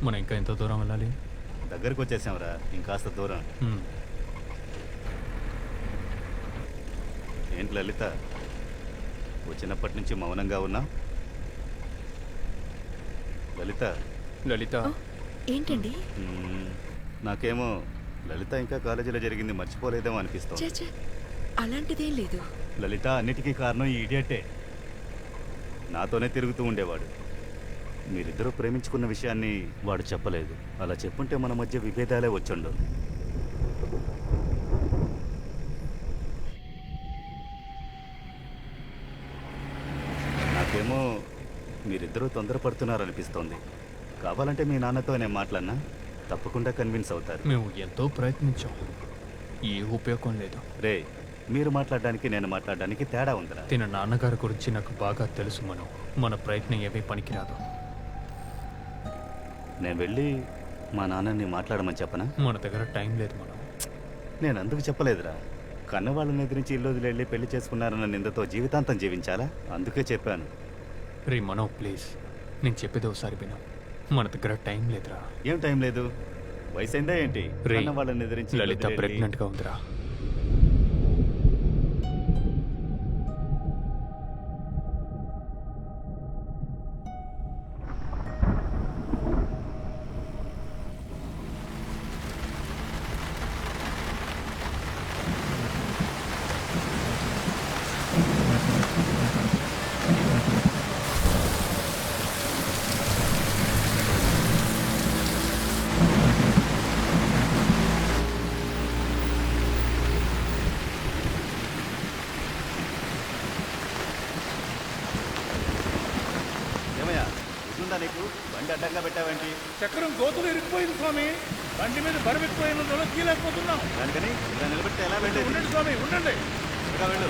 మనం ఇంకా ఎంత దూరం వెళ్ళాలి? దగ్గరకు వచ్చేసాంరా, ఇంకాస్త దూరం. హ్మ్. ఏంటి లలిత, వచ్చినప్పటి నుంచి మౌనంగా ఉన్నా? లలిత. లలిత. ఏంటండి? నాకేమో లలిత ఇంకా కాలేజీలో జరిగింది మర్చిపోలేదేమో అనిపిస్తోంది. చే అలాంటిదేం లేదు. లలిత అన్నిటికీ కారణం ఈ ఇడియటే. నాతోనే తిరుగుతూ ఉండేవాడు. మీరిద్దరూ ప్రేమించుకున్న విషయాన్ని వాడు చెప్పలేదు. అలా చెప్పుంటే మన మధ్య విభేదాలే వచ్చుండవు. నాకేమో మీరిద్దరూ తొందరపడుతున్నారనిపిస్తోంది. కావాలంటే మీ నాన్నతో నేను మాట్లాడినా తప్పకుండా కన్విన్స్ అవుతారు. మేము ఎంతో ప్రయత్నించాం, ఏ ఉపయోగం లేదు. రే, మీరు మాట్లాడడానికి నేను మాట్లాడడానికి తేడా ఉందిరా. తిన నాన్నగారి గురించి నాకు బాగా తెలుసు. మన ప్రయత్నం ఏమీ పనికిరాదు. నేను వెళ్ళి మా నాన్నని మాట్లాడమని చెప్పనా? మన దగ్గర టైం లేదు. నేను అందుకు చెప్పలేదురా. కన్నవాళ్ళని ఎదిరించి ఇల్లు వదిలి పెళ్లి చేసుకున్నారన్న నిందతో జీవితాంతం జీవించాలా? అందుకే చెప్పాను. రే ప్లీజ్, నేను చెప్పేది ఒకసారి విను. మన దగ్గర టైం లేదురా. ఏం టైం లేదు? వయసైందా ఏంటి? రే, వాళ్ళని ఎదిరించి లలిత ప్రెగ్నెంట్గా ఉందిరా. నీకు బండి అడ్డంగా పెట్టావేంటి? చక్రం గోతులు ఇరిగిపోయింది స్వామి. బండి మీద బరువెక్కిపోయిన కీలేకపోతున్నాం. దానికని ఇలా నిలబెడితే ఎలా వెళ్ళేది? ఉండండి స్వామి, ఉండండి. ఇంకా వెళ్ళు.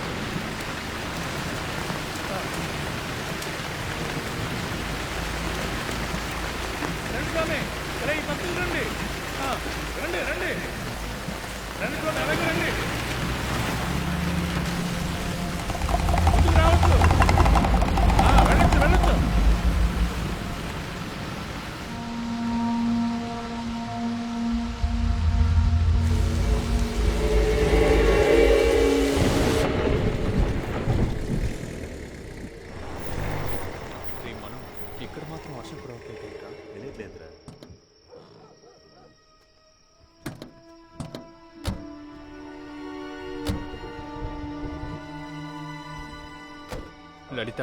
రండి స్వామి, ఇలా ఈ పక్కన రండి. రండి రండి రండి స్వామి, అలాగే రండి. ముందుకు రావచ్చు. వెళ్ళొచ్చు వెళ్ళొచ్చు. ఇక్కడ మాత్రం వర్షం కురవట్లేదురా. తెలియట్లేదురా. లలిత,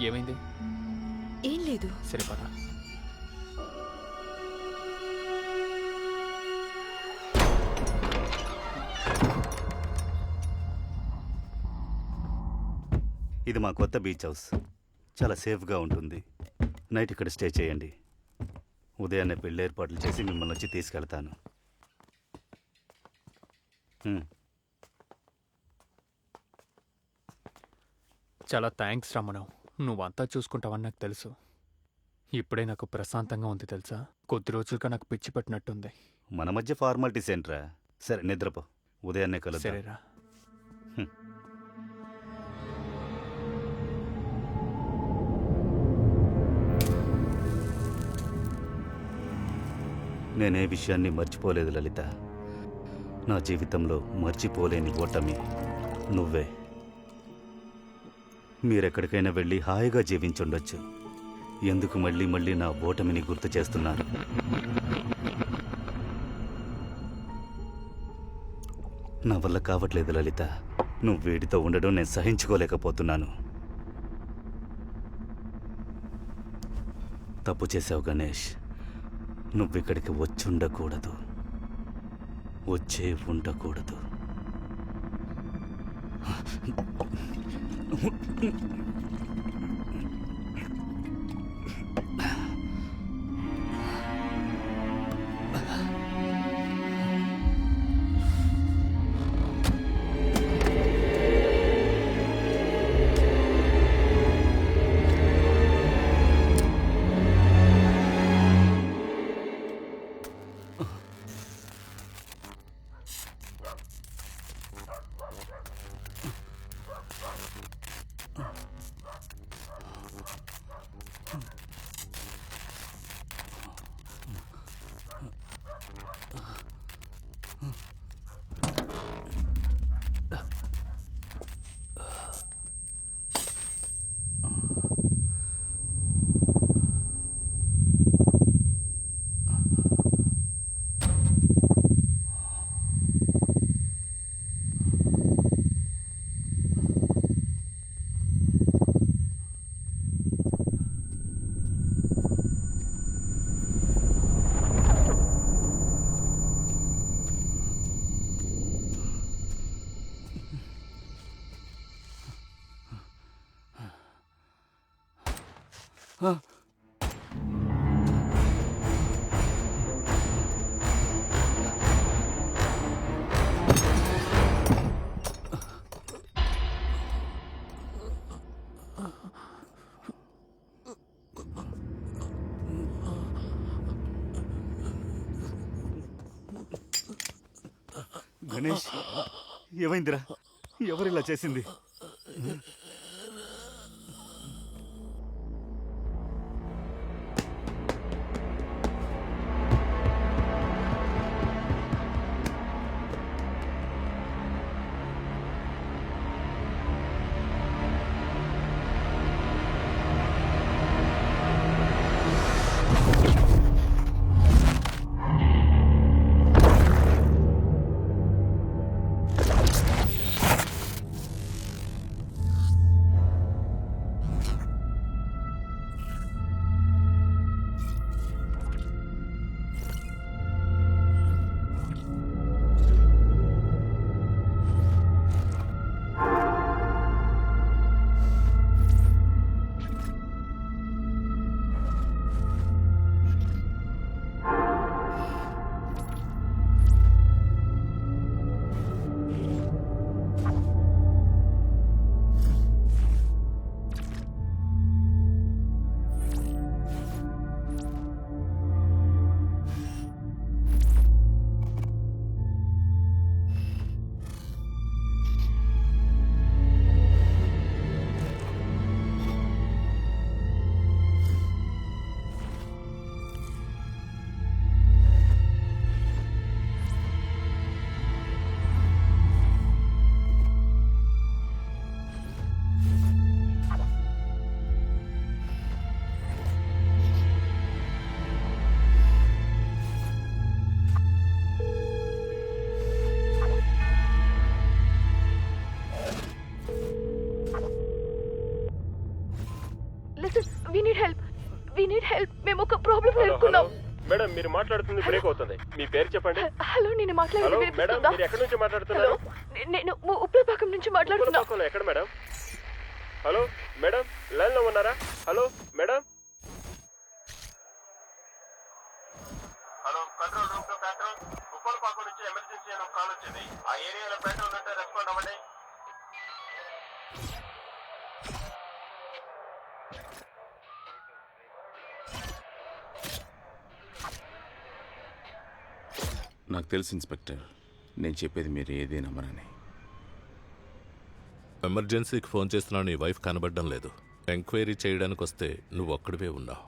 ఏమైంది? ఏం లేదు. సరే పద. ఇది మా కొత్త బీచ్ హౌస్. చాలా సేఫ్గా ఉంటుంది. నైట్ ఇక్కడ స్టే చేయండి. ఉదయాన్నే పెళ్లి ఏర్పాట్లు చేసి మిమ్మల్ని వచ్చి తీసుకెళ్తాను. చాలా థ్యాంక్స్ రమణం. నువ్వంతా చూసుకుంటావని నాకు తెలుసు. ఇప్పుడే నాకు ప్రశాంతంగా ఉంది తెలుసా. కొద్ది రోజులుగా నాకు పిచ్చి పెట్టినట్టుంది. మన మధ్య ఫార్మాలిటీస్ ఏంట్రా? సరే నిద్రపో, ఉదయాన్నే కలుద్దాం. సరేరా. నేనే విషయాన్ని మర్చిపోలేదు లలిత. నా జీవితంలో మర్చిపోలేని ఓటమి నువ్వే. మీరెక్కడికైనా వెళ్ళి హాయిగా జీవించుండొచ్చు. ఎందుకు మళ్ళీ మళ్ళీ నా ఓటమిని గుర్తు చేస్తున్నారు? నా వల్ల కావట్లేదు లలిత. నువ్వు వీడితో ఉండడం నేను సహించుకోలేకపోతున్నాను. తప్పు చేశావు గణేష్. నువ్విక్కడికి వచ్చుండకూడదు, వచ్చే ఉండకూడదు. గణేష్, ఏమైందిరా? ఎవరిలా చేసింది? మేము ఒక ప్రాబ్లం ఎదుర్కొన్నాం. మేడం మీరు మాట్లాడుతుంది బ్రేక్ అవుతుంది. మీ పేరు చెప్పండి. హలో, నేను హలో మాట్లాడేది మేడం, మీరు ఎక్కడి నుంచి మాట్లాడుతున్నారు? నేను ఉప్పలపాకం నుంచి మాట్లాడుతున్నా. ఉప్పలపాకంలో ఎక్కడ మేడం? హలో మేడం, లైన్ లో ఉన్నారా? Hello madam. Hello control room to control. Uppalapakam నుంచి ఎమర్జెన్సీ అని కాల్ వచ్చింది. ఆ ఏరియాలో పెట్రోల్ ఉంటే రెస్పాండ్ అవ్వండి. నాకు తెలుసు ఇన్స్పెక్టర్, నేను చెప్పేది మీరు ఏదే నమ్మరని. ఎమర్జెన్సీకి ఫోన్ చేస్తున్నా, నీ వైఫ్ కనబడడం లేదు. ఎంక్వైరీ చేయడానికి వస్తే నువ్వు ఒక్కడివే ఉన్నావు.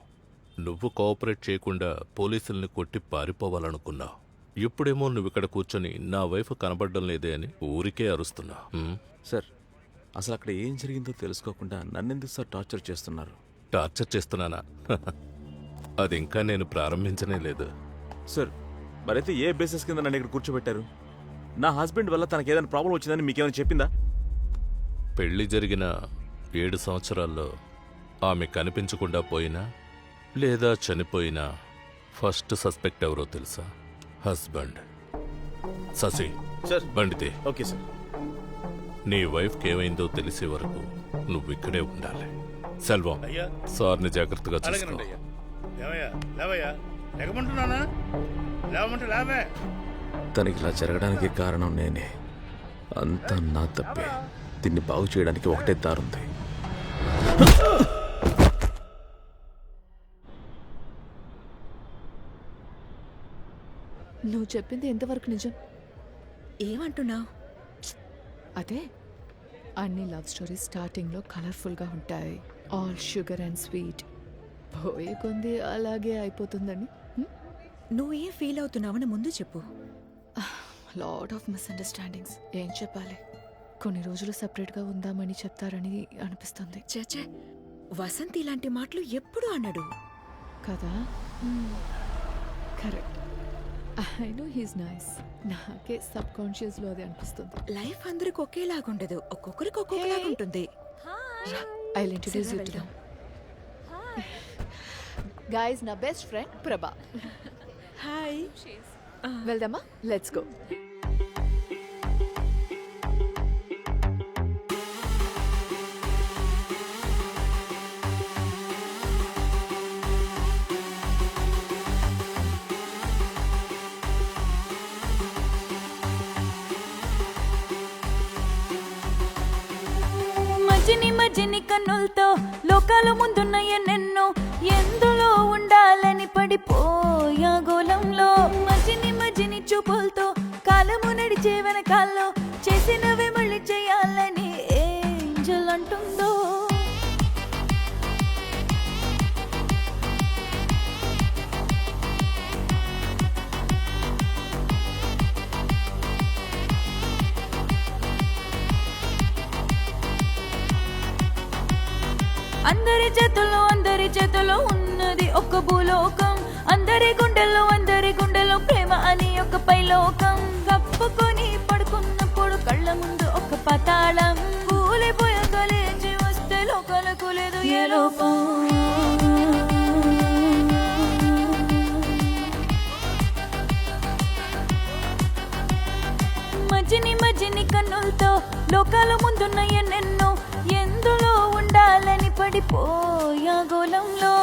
నువ్వు కోఆపరేట్ చేయకుండా పోలీసుల్ని కొట్టి పారిపోవాలనుకున్నావు. ఇప్పుడేమో నువ్వు ఇక్కడ కూర్చొని నా వైఫ్ కనబడడం లేదే అని ఊరికే అరుస్తున్నా. సార్, అసలు అక్కడ ఏం జరిగిందో తెలుసుకోకుండా నన్నెందుకు సార్ టార్చర్ చేస్తున్నారు? టార్చర్ చేస్తున్నానా? అది ఇంకా నేను ప్రారంభించనే లేదు. సార్, మరైతే ఏ బేసిస్ కింద నన్ను ఇక్కడ కూర్చోబెట్టారు? నా హస్బెండ్ వల్ల తనకి ఏదైనా ప్రాబ్లం వచ్చిందని మీకేమైనా చెప్పిందా? పెళ్లి జరిగిన 7 సంవత్సరాల్లో ఆమె కనిపించకుండా పోయినా లేదా చనిపోయినా ఫస్ట్ సస్పెక్ట్ ఎవరో తెలుసా? హస్బెండ్. శశి, సార్ బండితే. Okay sir. నీ వైఫ్కి ఏమైందో తెలిసే వరకు నువ్వు ఇక్కడే ఉండాలి. సెల్వం, అయ్యా సార్ని జాగ్రత్తగా చూసుకో. అలాగేనండి అయ్యా. లేవయ్యా లేవయ్యా, లేకమంటున్నానా? లేవమంటే లేవే. తనకి ఇలా జరగడానికి కారణం నేనే. అంతా నా తప్పే. దీన్ని బాగు చేయడానికి ఒకటే దారుంది. నువ్వు చెప్పింది ఎంతవరకు నిజం? ఏమంటున్నావు? అదే, అన్ని లవ్ స్టోరీస్ స్టార్టింగ్లో కలర్ఫుల్గా ఉంటాయి, ఆల్ షుగర్ అండ్ స్వీట్. పోయే కొంది అలాగే అయిపోతుందని. నువ్వు ఏం ఫీల్ అవుతున్నావని ముందు చెప్పు. Lot of misunderstandings. ఏం చెప్పాలి? కొన్ని రోజులు సపరేట్గా ఉందామని చెప్తారని అనిపిస్తుంది. చచ్చే, వసంత్ ఇలాంటి మాటలు ఎప్పుడూ అన్నాడు కదా. Correct. I know he's nice. నాకే సబ్ కాన్షియస్లో అది అనిపిస్తుంది. లైఫ్ అందరికి ఒకేలాగుండదు, ఒక్కొక్కరికి ఒక్కొక్కలాగా ఉంటుంది. I'll introduce you to them. Guys, నా బెస్ట్ ఫ్రెండ్ ప్రభా. హాయ్. వెళ్దామా? Let's go. మజిని మజిని కన్నులతో లోకాలు ముందున్న ఎన్నెన్నో ఎందులో ఉండాలని పడిపోయా గోళంలో మజిని మజిని చూపులతో కాలము నడిచే వెనకాల్లో చేసినవి మళ్ళీ చేయాలని ఏంజల్ అంటుందో అందరి చేతుల్లో ఉన్నది ఒక భూలోకం అందరి గుండెల్లో ప్రేమ అని ఒక పైలోకం కప్పుకొని పడుకున్నప్పుడు కళ్ళ ముందు ఒక పాతాళం కూలిపోయాక లేచి వస్తే లోకాలకు లేదు ఏ లోపం మజిని మజిని కన్నులతో లోకాల ముందున్న ఎన్నెన్నో ఎందులో ఉండాలని పడిపోయా గోళంలో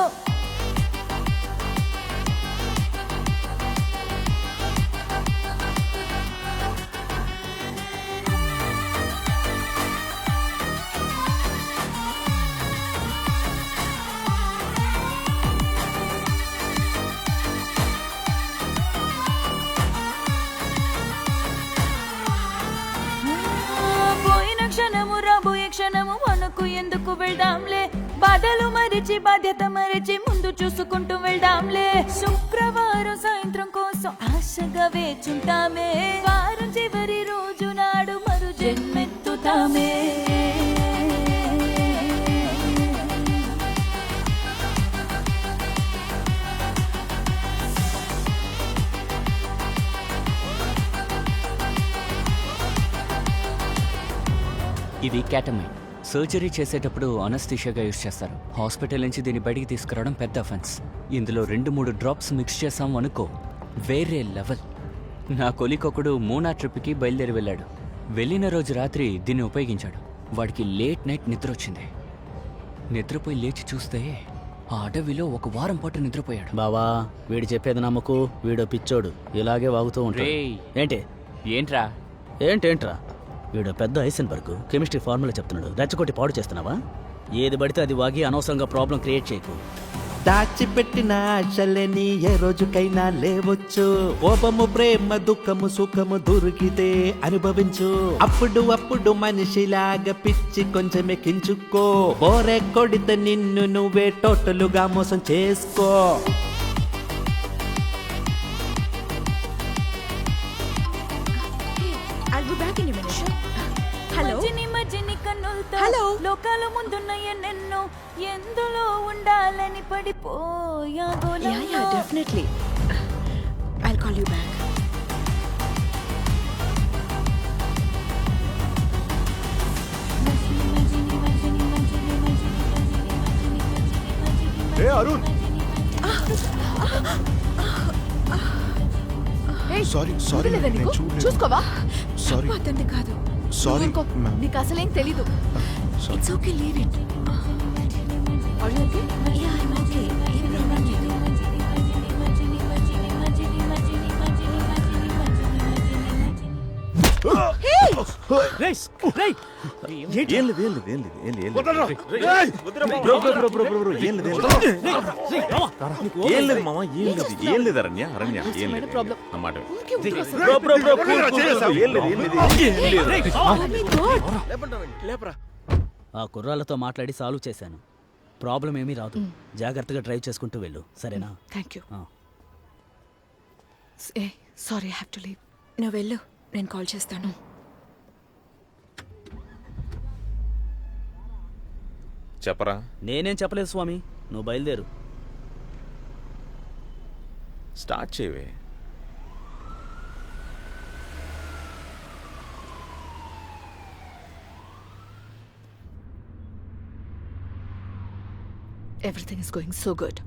రాబోయే క్షణము మనకు ఎందుకు వెళ్దాంలే బాధలు మరిచి బాధ్యత మరిచి ముందు చూసుకుంటూ వెళ్దాంలే శుక్రవారం సాయంత్రం కోసం ఆశగా వేచుంటామే వారం చివరి రోజు నాడు మరు జన్మెత్తుతామే ఇది క్యాటమైన్. సర్జరీ చేసేటప్పుడు అనస్థీషియాగా యూజ్ చేస్తారు. హాస్పిటల్ నుంచి దీన్ని బయటికి తీసుకురావడం పెద్ద అఫెన్స్. ఇందులో 2-3 డ్రాప్స్ మిక్స్ చేసాం అనుకో వేరే లెవెల్. నా కొలికొకడు మూనా ట్రిప్కి బయలుదేరి వెళ్ళాడు. వెళ్ళిన రోజు రాత్రి దీన్ని ఉపయోగించాడు. వాడికి లేట్ నైట్ నిద్ర వచ్చింది. నిద్రపోయి లేచి చూస్తే ఆ అడవిలో 1 వారం పాటు నిద్రపోయాడు. బావా వీడు చెప్పేది నమ్మకు, వీడు పిచ్చోడు, ఇలాగే వాగుతూ ఉంటాడు. ఏంటి ఏంట్రా ఏంటేంట్రా వీడు పెద్ద ఐసెన్బర్గ్ కెమిస్ట్రీ ఫార్ములా చెప్తున్నాడు. రెచ్చగొట్టి పాడు చేస్తున్నావా? ఏది పడితే అది వాగి అనవసరంగా ప్రాబ్లం క్రియేట్ చేయకు. దాచిపెట్టిన ఆశలని ఏ రోజుకైనా లేవచ్చు. కోపము ప్రేమ దుఃఖము సుఖము దొరికితే అనుభవించు. అప్పుడు మనిషిలాగా పిచ్చి కొంచెం ఎక్కించుకో. బోరే కొడితే నిన్ను నువ్వే టోటలుగా మోసం చేసుకో. హలో లోకాల ముందున్న ఎన్నెన్నో ఎందులో ఉండాలని పడిపోయా గోళంలో definitely I'll call you back. ఏ అరుణ్ సారీ చూసుకోవా సారీ అతన్ని కాదు. సారీ నీకు అసలేం తెలీదు. It's okay, leave it. Are you okay? Yeah, I'm okay. ఏం ప్రాబ్లం లేదు. ఏం లేదు అరణ్య ఏం లేదు ప్రాబ్లం అన్నమాట. ఆ కుర్రాళ్ళతో మాట్లాడి సాల్వ్ చేశాను. ప్రాబ్లం ఏమీ రాదు. జాగ్రత్తగా డ్రైవ్ చేసుకుంటూ వెళ్ళు, సరేనా? Thank you. Sorry I have to leave. నువ్వు వెళ్ళు, నేను కాల్ చేస్తాను. చెప్పరా. నేనేం చెప్పలేదు స్వామి, నువ్వు బయలుదేరు. స్టార్ట్ చేయవే. Everything is going so good.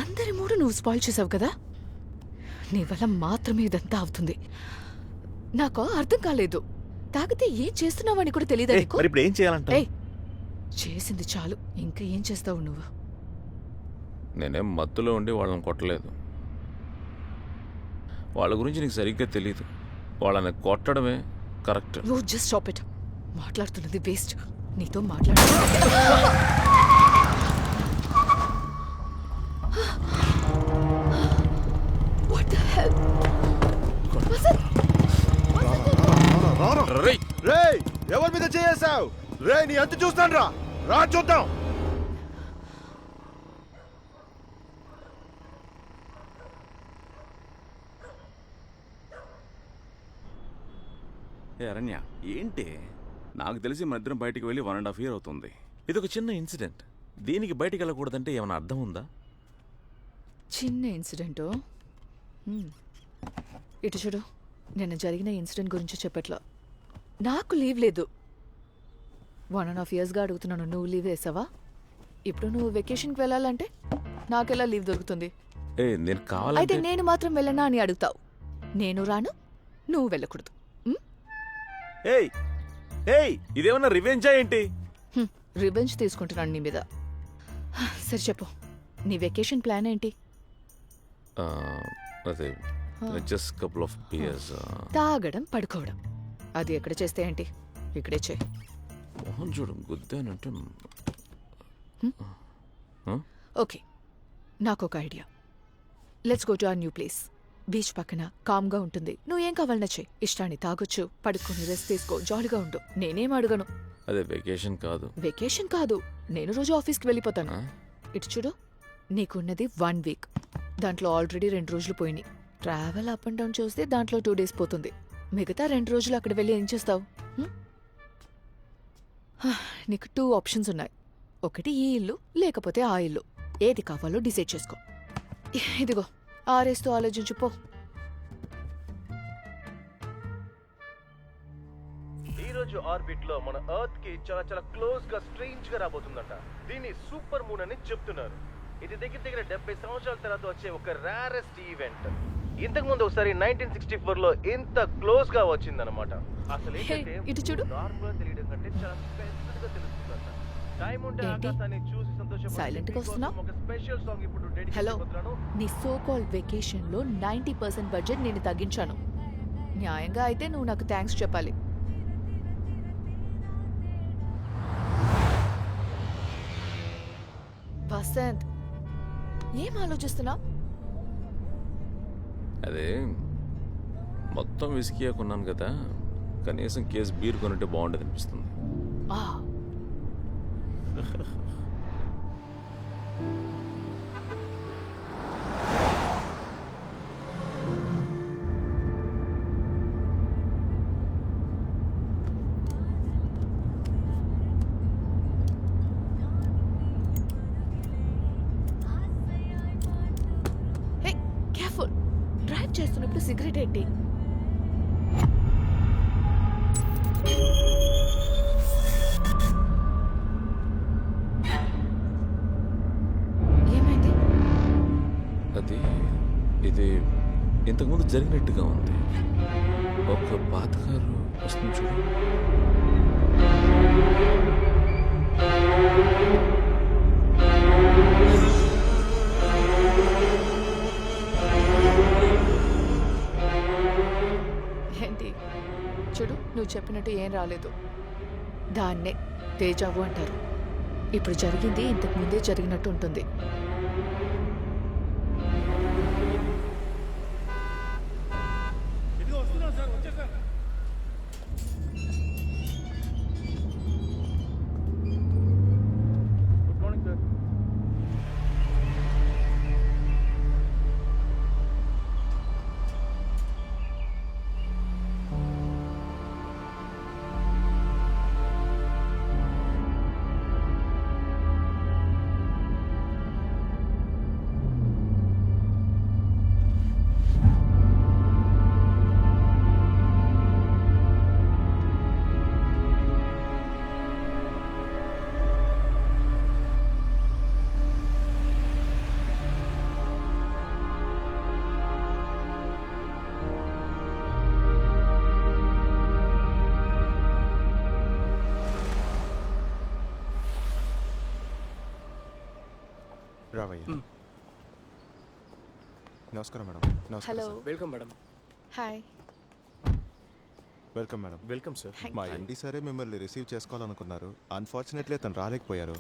అందరి మూడు నువ్వు స్పాయిల్ చేసావు కదా. నీ వల్ల మాత్రమే ఇదంతా అవుతుంది. నాకు అర్థం కాలేదు. తాగితే ఏం చేస్తున్నావని కూడా తెలియదు. ఇప్పుడు ఏం చేయాలంట? చేసింది చాలు, ఇంకా ఏం చేస్తావు నువ్వు? నేనేం మత్తులో ఉండి వాళ్ళని కొట్టలేదు. వాళ్ళ గురించి నీకు సరిగ్గా తెలియదు. వాళ్ళని కొట్టడమే కరెక్ట్. నువ్వు జస్ట్ స్టాప్ ఇట్. మాట్లాడుతున్నది వేస్ట్. నీతో మాట్లాడ What the hell? వసంత్! రేయ్ ఎవరి మీద చేసావు? రే నీ అంత చూస్తాను రా. రా చూద్దాం. ఏ అరణ్య, ఏంటి? నాకు తెలిసి మన ఇద్దరం బయటికి వెళ్ళి 1.5 years అవుతుంది. ఇది ఒక చిన్న ఇన్సిడెంట్. దీనికి బయటికి వెళ్ళకూడదంటే ఏమైనా అర్థం ఉందా? చిన్న ఇన్సిడెంటు. ఇటు చూడు, నిన్న జరిగిన ఇన్సిడెంట్ గురించి చెప్పట్లా. నాకు లీవ్ లేదు. 1.5 yearsగా అడుగుతున్నాను, నువ్వు లీవ్ వేసావా? ఇప్పుడు నువ్వు వెకేషన్కి వెళ్ళాలంటే నాకెలా లీవ్ దొరుకుతుంది? నేను అయితే కావాలంటే నేను మాత్రం వెళ్ళనా అని అడుగుతావు. నేను రాను, నువ్వు వెళ్ళకూడదు. ఏయ్ ఏయ్ ఇదేమన్నా రివెంజా ఏంటి? రివెంజ్ తీసుకుంటున్నాను నీ మీద. సరే చెప్పు, నీ వెకేషన్ ప్లాన్ ఏంటి? అదే జస్ట్ కపుల్ ఆఫ్ బియర్స్. తాగడం, పడుకోవడం. అది ఎక్కడ చేస్తే ఏంటి, ఇక్కడే చేయి. మోహన్ చూడు, గుద్దానంటే. ఓకే, నాకొక idea. Let's go to our new place. Beach పక్కన కామ్గా ఉంటుంది. నువ్వేం కావాలన్నా చెయ్యి. ఇష్టాన్ని తాగొచ్చు, పడుకొని రెస్ట్ తీసుకో, జాలీగా ఉండు. నేనేం అడగను. అదే వెకేషన్ కాదు. వెకేషన్ కాదు, నేను రోజు ఆఫీస్కి వెళ్ళిపోతాను. ఇటు చూడు, నీకున్నది 1 week. దాంట్లో ఆల్రెడీ 2 రోజులు పోయినాయి. ట్రావెల్ అప్ అండ్ డౌన్ చూస్తే దాంట్లో 2 days పోతుంది. మిగతా 2 రోజులు అక్కడ వెళ్ళి ఏం చేస్తావు? నీకు 2 options ఉన్నాయి. ఒకటి ఈ ఇల్లు, లేకపోతే ఆ ఇల్లు. ఏది కావాలో డిసైడ్ చేసుకో. ఇదిగో, ఆరేస్తూ ఆలోచించుపో. ఈ రోజు ఆర్బిట్ లో మన ఎర్త్ కి చాలా చాలా క్లోజ్ గా స్ట్రేంజ్ గా రాబోతుందంట. దీన్ని సూపర్ మూన్ అని చెప్తున్నారు. ఇది దగ్గర దగ్గర 70 సంవత్సరాల తర్వాత వచ్చే ఒక రేరెస్ట్ ఈవెంట్. ఇంతకు ముందు ఒకసారి 1964 లో ఇంత క్లోజ్ గా వచ్చిందన్నమాట. అసలు ఇటు చూడు, నార్మల్ తెలియడం కంటే చాలా స్పెషల్ గా తెలుస్తుందంట. టైం ఉంటే ఆకాశాన్ని చూసి సైలెంట్ గా వస్తున్నావు? ఒక స్పెషల్ సాంగ్ ఇప్పుడు డెడికేట్ హలో, చేస్తున్నాను. నీ సో కాల్డ్ వెకేషన్ లో 90% బడ్జెట్ నేను తగ్గించాను. న్యాయంగా అయితే నువ్వు నాకు థ్యాంక్స్ చెప్పాలి. వసంత్, ఏం ఆలోచిస్తున్నావు? అదే మొత్తం విసికియా కొన్నాను కదా, కనీసం కేసు బీర్ కొనుంటే బాగుండేది అనిపిస్తుంది. కేర్ఫుల్, డ్రైవ్ చేస్తున్నప్పుడు సిగరెట్ ఏంటి? ఏమైంది? అది ఇది ఇంతకుముందు జరిగినట్టుగా ఉంది. ఒక పాత కారు వస్తుంది చూడు. ఏంటి? చూడు, నువ్వు చెప్పినట్టు ఏం రాలేదు. దాన్నే తేజావు అంటారు. ఇప్పుడు జరిగింది ఇంతకు ముందే జరిగినట్టు ఉంటుంది. ఇదిగో వస్తున్నాం సార్, వచ్చేసాను. Good morning sir. నమస్కారం madam. Hello, welcome madam. Hi. Welcome madam. Welcome sir. మా ఎండి సరే మిమ్మల్ని రిసీవ్ చేసుకోవాలనుకున్నారు. అన్ఫార్చునేట్లీ తను రాలేకపోయారు.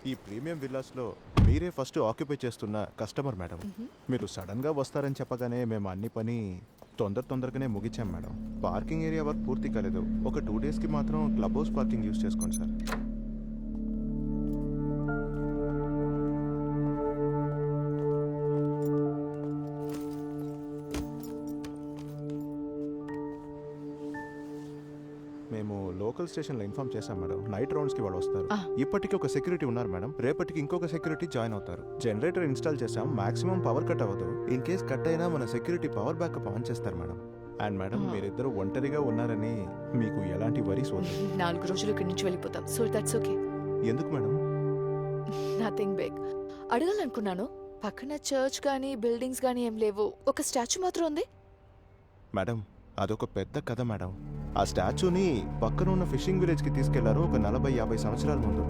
ఈ ప్రీమియం విల్లాస్లో మీరే ఫస్ట్ ఆక్యుపై చేస్తున్న కస్టమర్ మేడం. మీరు సడన్గా వస్తారని చెప్పగానే మేము అన్ని పని తొందరగానే ముగించాం మేడం. పార్కింగ్ ఏరియా వర్క్ పూర్తి కాలేదు. ఒక 2 డేస్కి మాత్రం క్లబ్ హౌస్ పార్కింగ్ యూజ్ చేసుకోండి సార్. మేము లోకల్ స్టేషన్లో ఇన్ఫార్మ్ చేశాం మేడం. నైట్ రౌండ్స్కి వాళ్ళు వస్తారు. ఇప్పటికీ ఒక సెక్యూరిటీ ఉన్నారు మేడం. రేపటికి ఇంకొక సెక్యూరిటీ జాయిన్ అవుతారు. జనరేటర్ ఇన్స్టాల్ చేసాం. మాక్సిమం పవర్ కట్ అవ్వదు. ఇన్ కేస్ కట్ అయినా మన సెక్యూరిటీ పవర్ బ్యాకప్ ఆన్ చేస్తారు మేడం. అండ్ మేడం మీరిద్దరు ఒంటరిగా ఉన్నారని మీకు ఎలాంటి వరీస్ వద్దు. 4 రోజులు ఇక్కడి నుంచి వెళ్ళిపోతాం. So that's okay. ఎందుకు మేడం? Nothing big. అడగాలనుకున్నాను. పక్కన చర్చ్ కానీ బిల్డింగ్స్ కానీ ఏం లేవు. ఒక స్టాచ్యూ మాత్రం ఉంది. మేడం అదొక పెద్ద కథ మేడం. ఆ స్టాచ్యూని పక్కన ఉన్న ఫిషింగ్ విలేజ్కి తీసుకెళ్లారు ఒక 40-50 సంవత్సరాల ముందు.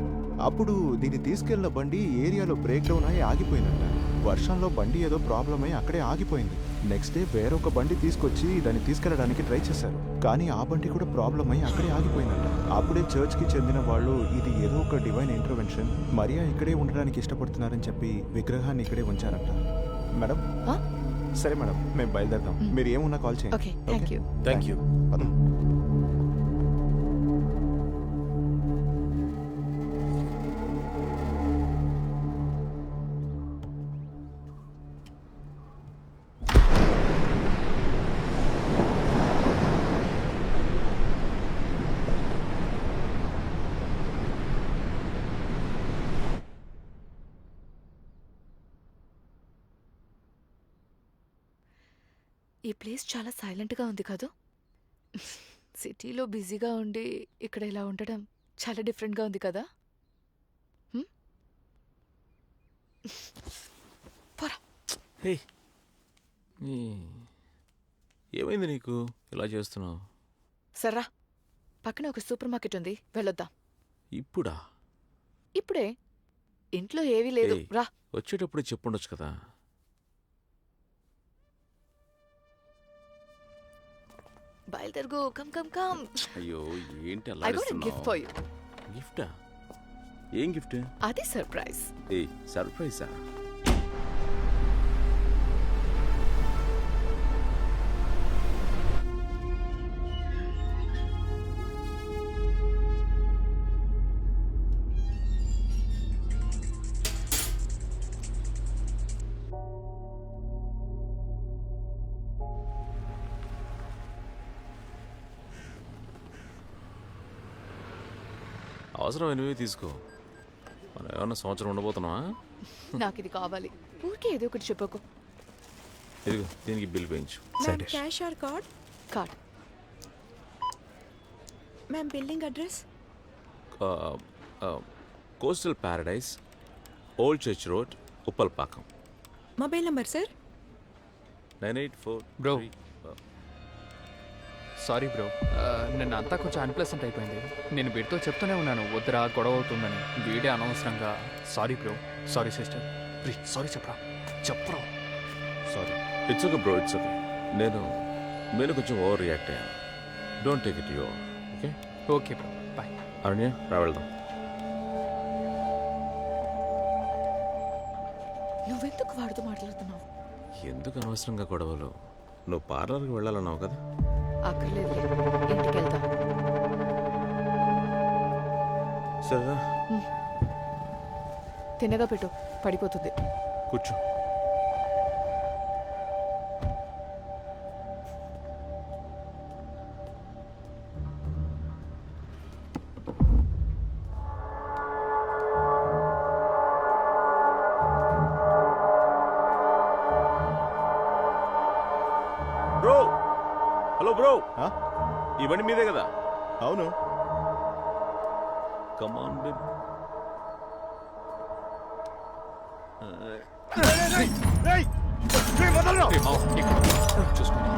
అప్పుడు దీన్ని తీసుకెళ్లిన బండి ఏరియాలో బ్రేక్ డౌన్ అయి ఆగిపోయిందంట. వర్షంలో బండి ఏదో ప్రాబ్లం అయి అక్కడే ఆగిపోయింది. నెక్స్ట్ డే వేరొక బండి తీసుకొచ్చి దాన్ని తీసుకెళ్లడానికి ట్రై చేశారు. కానీ ఆ బండి కూడా ప్రాబ్లం అయి అక్కడే ఆగిపోయిందంట. అప్పుడే చర్చ్కి చెందిన వాళ్ళు ఇది ఏదో ఒక డివైన్ ఇంటర్వెన్షన్, మరియా ఇక్కడే ఉండడానికి ఇష్టపడుతున్నారని చెప్పి విగ్రహాన్ని ఇక్కడే ఉంచారంట. మేడం సరే మేడం మేము బయలుదేరదాం. మీరు ఏమున్నా కాల్ చేయండి. Okay thank you. Thank you. ఈ ప్లేస్ చాలా సైలెంట్గా ఉంది కాదు? సిటీలో బిజీగా ఉండి ఇక్కడ ఇలా ఉండడం చాలా డిఫరెంట్గా ఉంది కదా? హే ఏమైంది నీకు ఇలా చేస్తున్నావు? సర్రా, పక్కన ఒక సూపర్ మార్కెట్ ఉంది, వెళ్ళొద్దాం. ఇప్పుడా? ఇప్పుడే. ఇంట్లో ఏవీ లేదు. రా. వచ్చేటప్పుడు చెప్పుండొచ్చు కదా. బయలుదేరుగో. Come come come. అయ్యో ఏంటి I got a gift for you. గిఫ్టా? ఏం గిఫ్ట్? అది సర్ప్రైజ్. ఏ సర్ప్రైజా? అవసరం ఎనివే తీసుకో. మనం ఏమన్నా సంవత్సరం ఉండబోతున్నావా? నాకు ఇది కావాలి. ఊరికే ఏదో ఒకటి చెప్పకు. ఇదిగో దీనికి బిల్ వేయించు. Cash or card? Card. Ma'am billing address? Coastal paradise, old church road, Uppalpakam. Mobile number sir? 984. Bro sorry bro, నిన్న అంతా కొంచెం అన్ప్లెసెంట్ అయిపోయింది. నేను వీడితో చెప్తూనే ఉన్నాను వద్దురా గొడవ అవుతుందని. వీడే అనవసరంగా. Sorry bro. Sorry sister. Please sorry చెప్పరా. Sorry. It's okay bro, it's okay. నేను కొంచెం ఓవర్ రియాక్ట్ అయ్యాను. Don't take it you. Okay okay bro, bye. Aranya రా వెళ్దాం. నువ్వెందుకు వాడితో మాట్లాడుతున్నావు? ఎందుకు అనవసరంగా గొడవలు? నువ్వు పార్లర్కి వెళ్ళాలన్నావు కదా. అక్కర్లేదు, ఇంటికి వెళ్దాం. సరేరా. తిన్నగా పెట్టు, పడిపోతుంది. కూర్చో. Bro, hello bro. ఈ బండి మీదే కదా? అవును. కమాన్ బేబ్. చూసుకుంటా.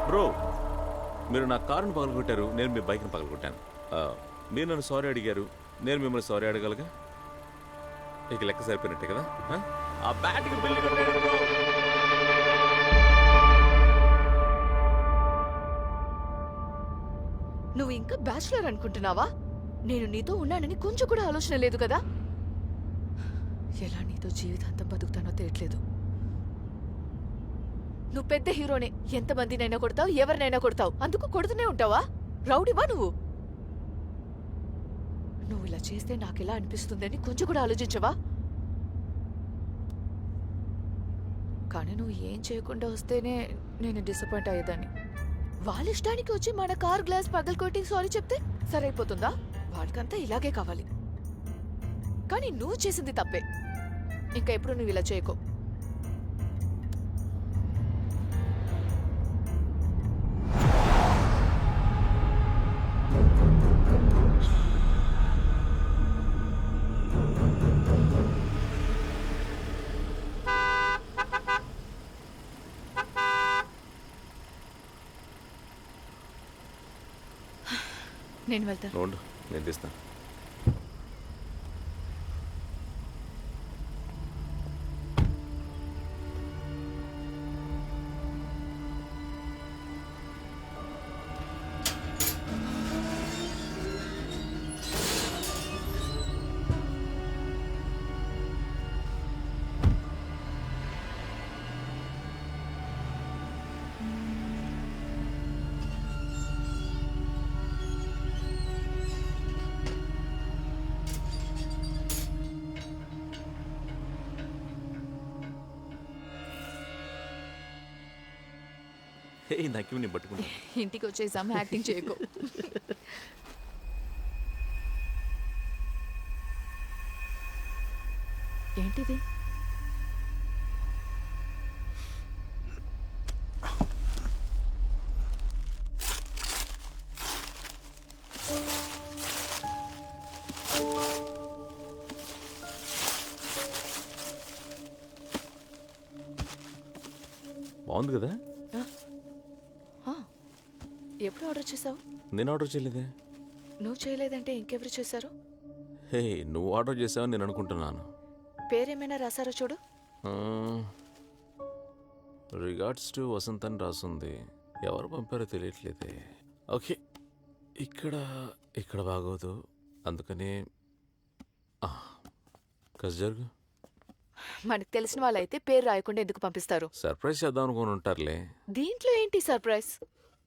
బ్రో, మీరు నా కారును పగలగొట్టారు, నేను మీ బైక్ని పగలగొట్టాను. మీరు నన్ను సారీ అడిగారు, నేను మిమ్మల్ని సారీ అడగలగా. ఇక లెక్క సరిపోయినట్టే కదా. ఆ బ్యాట్కి బిల్లు కట్టండి. నువ్వు ఇంకా బ్యాచులర్ అనుకుంటున్నావా? నేను నీతో ఉన్నానని కొంచెం కూడా ఆలోచన లేదు కదా. ఎలా నీతో జీవితాంతం బతుకుతానో తెలియట్లేదు. నువ్వు పెద్ద హీరోనే, ఎంతమందినైనా కొడతావు, ఎవరినైనా కొడతావు, అందుకు కొడుతూనే ఉంటావా? రౌడీవా నువ్వు? నువ్వు ఇలా చేస్తే నాకెలా అనిపిస్తుందని కొంచెం కూడా ఆలోచించవా? కానీ నువ్వు ఏం చేయకుండా వస్తేనే నేను డిసప్పాయింట్ అయ్యేదాన్ని. వాళ్ళ ఇష్టానికి వచ్చి మన కార్ గ్లాస్ పగలకొట్టి సారీ చెప్తే సరైపోతుందా? వాళ్ళకంతా ఇలాగే కావాలి. కానీ నువ్వు చేసింది తప్పే. ఇంకా ఎప్పుడు నువ్వు ఇలా చేయకో. నేను వెళ్తాను. నేను తీస్తాను. నాకేమి నేను పట్టుకుంటా. ఇంటికి వచ్చేసాం, యాక్టింగ్ చేయకు. ఏంటిది? బాగుంది కదా. ఎప్పుడు ఆర్డర్ చేసావు? నేను ఆర్డర్ చేయలేదే. నువ్వు చేయలేదంటే ఇంకెవరు చేశారు? హే, నువ్వు ఆర్డర్ చేసావని నేను అనుకుంటున్నాను. పేరేమైనా రాసారో చూడు. రిగార్డ్స్ టు వసంత్ అని రాసుంది. ఎవరు పంపారో తెలియట్లేదే. ఓకే, ఇక్కడ బాగోదు, అందుకని కస్ జరుగు. మనకు తెలిసిన వాళ్ళైతే పేరు రాయకుండా ఎందుకు పంపిస్తారు? సర్ప్రైజ్ చేద్దాం అనుకుని ఉంటారులే. దీంట్లో ఏంటి సర్ప్రైజ్?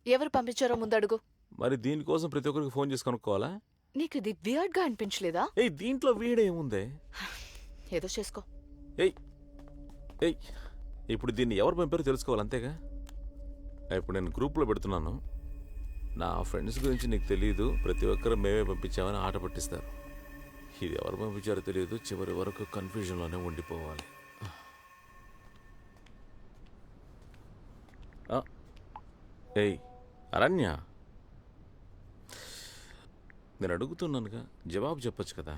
ఎవరు పంపించారో ముందు అడుగు. మరి దీనికోసం ప్రతి ఒక్కరికి ఫోన్ చేసి కనుక్కోవాలా? నీకు ఇది వియర్డ్ గా అనిపించలేదా? దీంట్లో వీడేముందే? ఏదో చేసుకో. ఇప్పుడు దీన్ని ఎవరు పంపారో తెలుసుకోవాలి, అంతేగా. ఇప్పుడు నేను గ్రూప్లో పెడుతున్నాను. నా ఫ్రెండ్స్ గురించి నీకు తెలియదు, ప్రతి ఒక్కరు మేమే పంపించామని ఆట పట్టిస్తారు. ఇది ఎవరు పంపించారో తెలియదు, చివరి వరకు కన్ఫ్యూజన్లోనే ఉండిపోవాలి. అరణ్య, నేను అడుగుతున్నానుగా, జవాబు చెప్పొచ్చు కదా.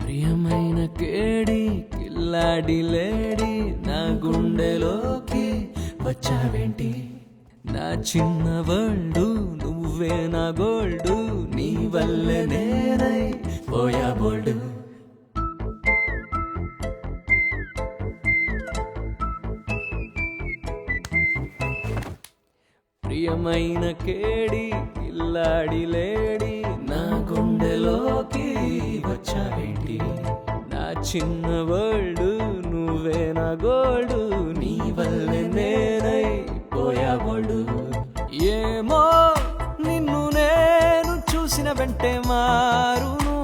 ప్రియమైన కేడి కిల్లాడి లేడి నా గుండెలోకి వచ్చావేంటి? నా చిన్న వరల్డు నువ్వే నా గోల్డు, నీ వల్లే నేనై పోయా బోల్డు. ప్రియమైన కేడి కిల్లాడి లేడి నా గుండెలోకి వచ్చావేంటి? నా చిన్న వరల్డు నువ్వే నా గోల్డు, నీ వల్లే నేనై పోయా బోల్డు. ఏమో నిన్ను నేను చూసిన వెంటే మారును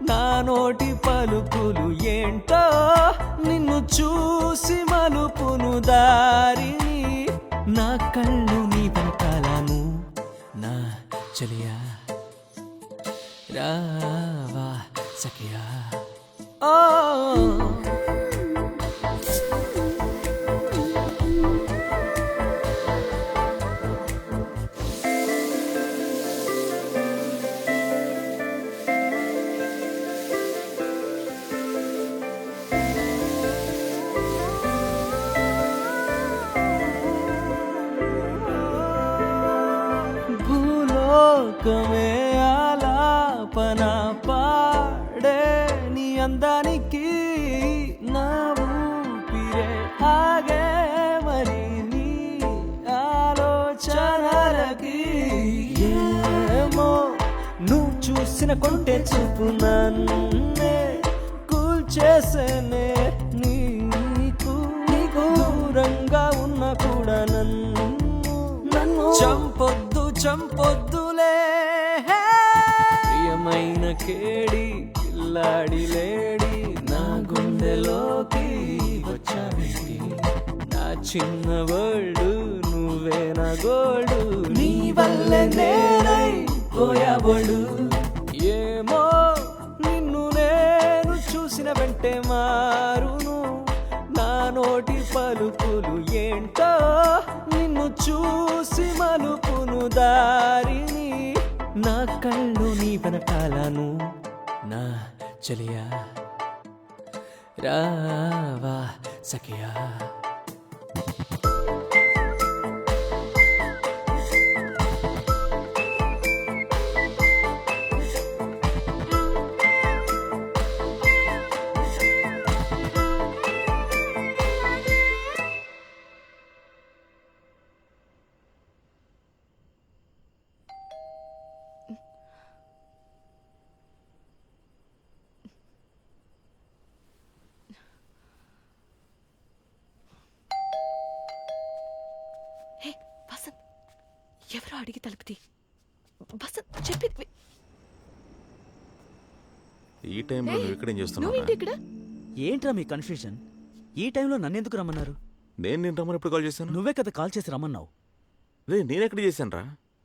నా నోటి పలుకులు, ఏంటో నిన్ను చూసి మలుపును దారిని, నా కళ్ళు నీ వెనకాలను నా చలియా రావా సఖియా ఓ భూలోకమే ఆలాపన పాడే నీ అందానికి నా ఊపిరే ఆగే మరి నీ ఆలోచనలకి ఏమో నువ్వు చూసిన కొంటే చూపు నన్నే కూల్చేసేనే నీకు దూరంగా ఉన్న కూడా నన్ను చంపొద్దు చంపొద్దులే ప్రియమైన కేడి కిల్లాడి లేడి నా గుండెలోకి వచ్చావేంటి నా చిన్న వరల్డ్ నువ్వే నా గోల్డ్ నీ వల్లే నేనై పోయాబోడు ఏమో నిన్ను నేను చూసిన వెంటే మారును నా నోటి పలుకులు ఏంటో నిన్ను చూసి మలుపును దారిని నా కళ్ళు నీ వెనకాలను నా చెలియా రావా సఖియా హే వసంత్, ఎవరో అడిగి తలుపుతి. వసంత్ చెప్పి ఈ టైంలో నువ్వు ఇక్కడేం చేస్తున్నావు? నువ్వేంటి ఇక్కడ? ఏంట్రా మీ కన్ఫ్యూజన్? ఈ టైంలో నన్నెందుకు రమ్మన్నారు? నేను నిన్ను రమ్మని ఎప్పుడు కాల్ చేశాను? నువ్వే కదా కాల్ చేసి రమ్మన్నావు. రే నేనెక్కడ చేశాను రా?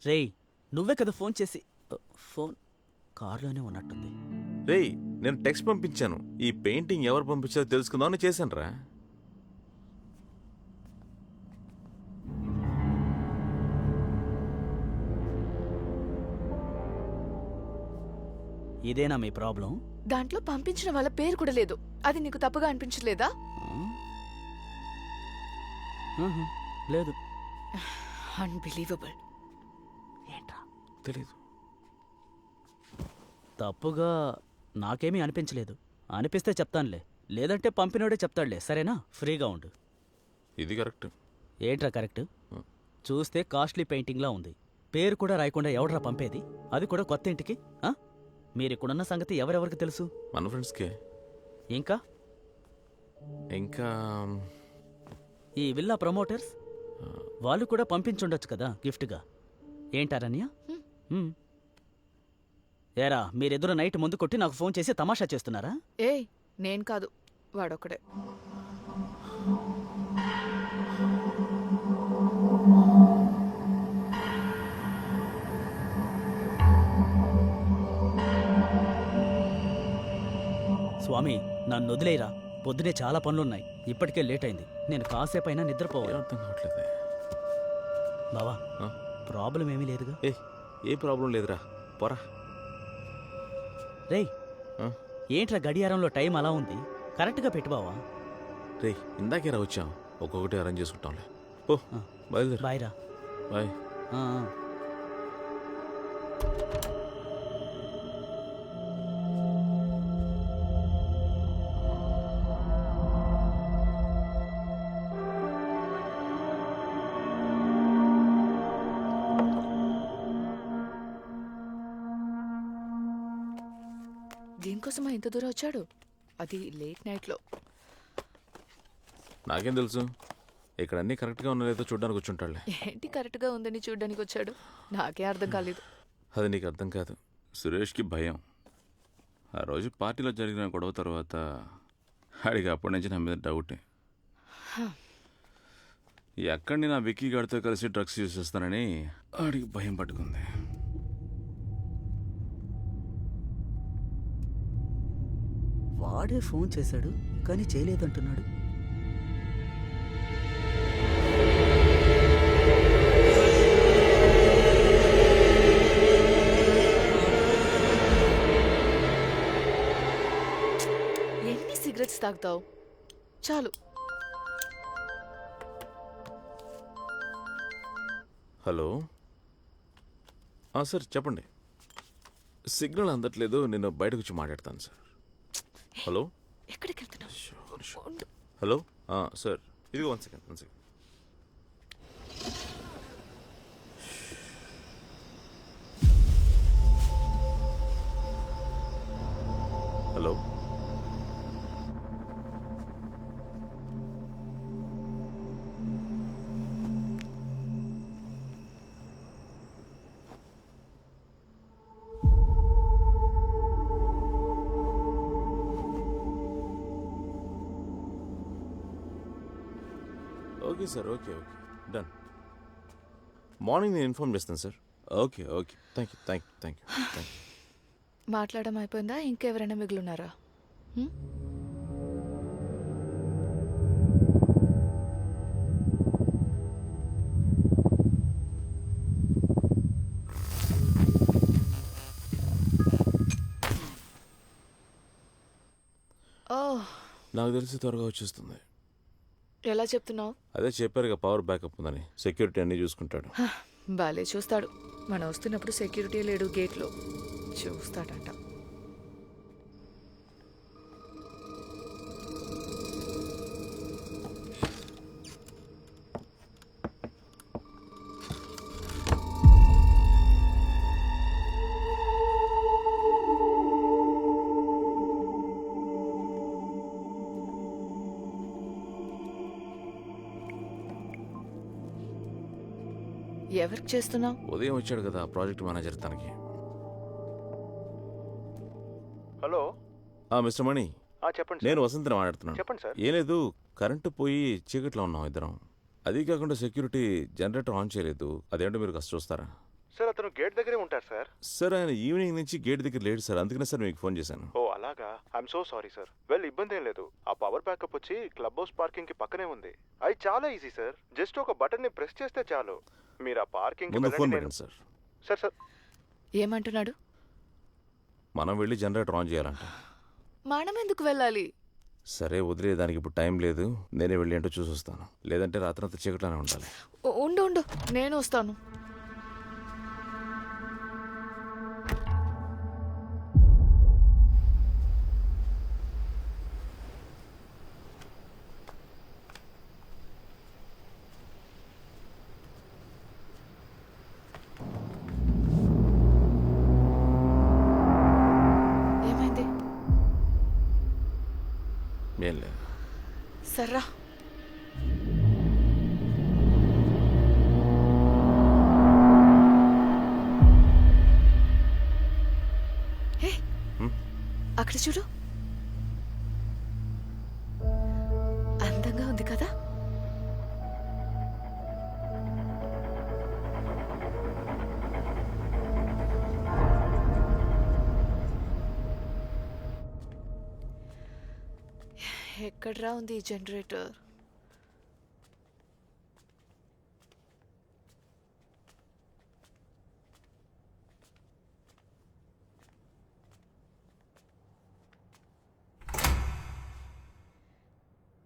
రేయ్ నువ్వే కదా ఫోన్ చేసి ఫోన్ కార్లోనే ఉన్నట్టుంది. రేయ్ నేను టెక్స్ట్ పంపించాను. ఈ పెయింటింగ్ ఎవరు పంపించారో తెలుసుకుందామని చేశాను రా. ఇదేనా మీ ప్రాబ్లం? దాంట్లో పంపించిన వాళ్ళ పేరు కూడా లేదు. అది నీకు తప్పుగా అనిపించలేదా? లేదు. అన్బిలీవబుల్. ఏంట్రా తెలీదు. తప్పుగా నాకేమీ అనిపించలేదు. అనిపిస్తే చెప్తానులే, లేదంటే పంపినోడే చెప్తాడులే. సరేనా? ఫ్రీగా ఉండు. ఇది కరెక్ట్. ఏంట్రా కరెక్ట్? చూస్తే కాస్ట్లీ పెయింటింగ్లా ఉంది. పేరు కూడా రాయకుండా ఎవడ్రా పంపేది? అది కూడా కొత్త ఇంటికి. మీరిక్కడున్న సంగతి ఎవరెవరికి తెలుసు? మన ఫ్రెండ్స్కే. ఇంకా ఇంకా ఈ విల్లా ప్రమోటర్స్ వాళ్ళు కూడా పంపించుండొచ్చు కదా గిఫ్ట్గా. ఏంటారన్య? ఏరా మీరెదురు నైట్ ముందు కొట్టి నాకు ఫోన్ చేసి తమాషా చేస్తున్నారా? ఏయ్ నేను కాదు, వాడొక్కడే. స్వామి నన్ను వదిలేరా, పొద్దునే చాలా పనులున్నాయి. ఇప్పటికే లేట్ అయింది. నేను కాసేపైనా నిద్రపోవాలి. అర్థం కావట్లేదే బావా. ప్రాబ్లం ఏమీ లేదుగా? ఏ ప్రాబ్లం లేదురా, పోరా. రేయ్ ఏంట్రా గడియారంలో టైం అలా ఉంది? కరెక్ట్గా పెట్టు బావా. రే ఇందాకే రా వచ్చాం, ఒక్కొక్కటి అరేంజ్ చేసుకుంటాంలే. ఓ బయలుదేరు. బాయ్ రా. బాయ్. దీనికోసమా ఇంత దూరం వచ్చాడు? అది లేట్ నైట్లో. నాకేం తెలుసు, ఇక్కడ అన్నీ కరెక్ట్గా ఉన్నా లేదో చూడడానికి వచ్చుంటాడులే. ఏంటి కరెక్ట్గా ఉందని చూడ్డానికి వచ్చాడు? నాకే అర్థం కాలేదు. అది నీకు అర్థం కాదు. సురేష్కి భయం. ఆ రోజు పార్టీలో జరిగిన గొడవ తర్వాత ఆడికి అప్పటి నుంచి నా మీద డౌటే. ఎక్కడిని నా విక్కీ గాడితో కలిసి డ్రగ్స్ యూజ్ చేస్తానని ఆడికి భయం పట్టుకుంది. వాడే ఫోన్ చేశాడు కానీ చేయలేదంటున్నాడు. ఎన్ని సిగరెట్స్ తాగుతావు? చాలు. హలో సార్ చెప్పండి. సిగ్నల్ అందట్లేదు, నేను బయటకు వచ్చి మాట్లాడతాను సార్. హలో ఎక్కడికి వెళ్తున్నావు? హలో సార్, ఇదిగో 1 second 1 second. Hello okay sir, okay done. Morning నేను ఇన్ఫార్మ్ చేస్తాను సార్. Okay thank you. మాట్లాడడం అయిపోయిందా? ఇంకెవరైనా మిగులున్నారా? నాకు తెలిసి త్వరగా వచ్చేస్తుంది. ఎలా చెప్తున్నావు? అదే చెప్పారుగా, పవర్ బ్యాకప్ ఉందని. సెక్యూరిటీ అన్నీ చూసుకుంటాడు. బాలే చూస్తాడు. మనం వస్తున్నప్పుడు సెక్యూరిటీ లేడు గేట్లో. చూస్తాడంట. ఎవరికి చేస్తున్నావు? ఉదయం వచ్చాడు కదా ప్రాజెక్ట్ మేనేజర్, తనకి. హలో మిస్టర్ మణి, చెప్పండి. నేను వసంతని మాట్లాడుతున్నాను. చెప్పండి సార్. ఏం లేదు, కరెంటు పోయి చీకట్లో ఉన్నాం ఇద్దరం. అది కాకుండా సెక్యూరిటీ జనరేటర్ ఆన్ చేయలేదు. అదేంటో మీరు కాస్త చూస్తారా? సార్ అతను గేట్ దగ్గరే ఉంటారు సార్. సార్ ఆయన ఈవినింగ్ నుంచి గేట్ దగ్గర లేడు సార్, అందుకనే సార్ మీకు ఫోన్ చేశాను. ఓ అలాగా, I'm so sorry sir. Well, ఇబ్బంది ఏం లేదు. ఆ పవర్ బ్యాకప్ వచ్చి క్లబ్ హౌస్ పార్కింగ్ కి పక్కనే ఉంది. అది చాలా ఈజీ సార్. జస్ట్ ఒక బటన్ ని ప్రెస్ చేస్తే చాలు. మీరు ఆ పార్కింగ్ ముందు ఫోన్ పెట్టండి సార్. సార్ ఏమంటున్నాడు? మనం వెళ్ళి జనరేటర్ ఆన్ చేయాలంట. మనం ఎందుకు వెళ్ళాలి? సరే వదిలేదానికి ఇప్పుడు టైం లేదు. నేనే వెళ్ళి ఏంటో చూసి వస్తాను. లేదంటే రాత్రంతా చీకట్లోనే ఉండాలి. ఉండు, నేను వస్తాను. ఏం లేదు. సర్రా. అక్కడ చూడు, అందంగా ఉంది కదా? ఎక్కడ్రా ఉంది ఈ జనరేటర్?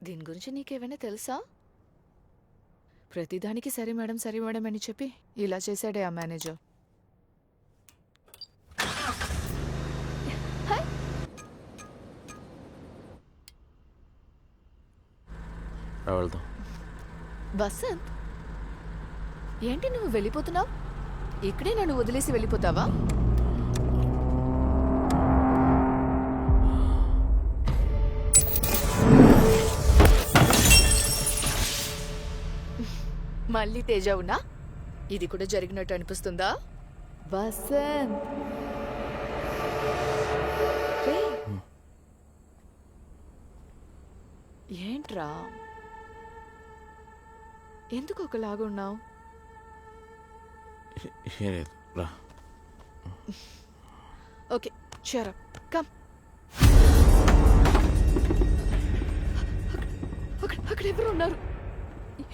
దీని గురించి నీకేమైనా తెలుసా? ప్రతిదానికి సరే మేడం అని చెప్పి ఇలా చేశాడే ఆ మేనేజర్. వెళ్దాం. వసంత్, ఏంటి నువ్వు వెళ్ళిపోతున్నావు? ఇక్కడే నన్ను వదిలేసి వెళ్ళిపోతావా? మళ్ళీ తేజ ఉన్నా ఇది కూడా జరిగినట్టు అనిపిస్తుందా? వసంత్, ఏంట్రా ఎందుకు ఒకలాగున్నావు? Okay, cheer up. Come. అక్కడ ఎవరు ఉన్నారు?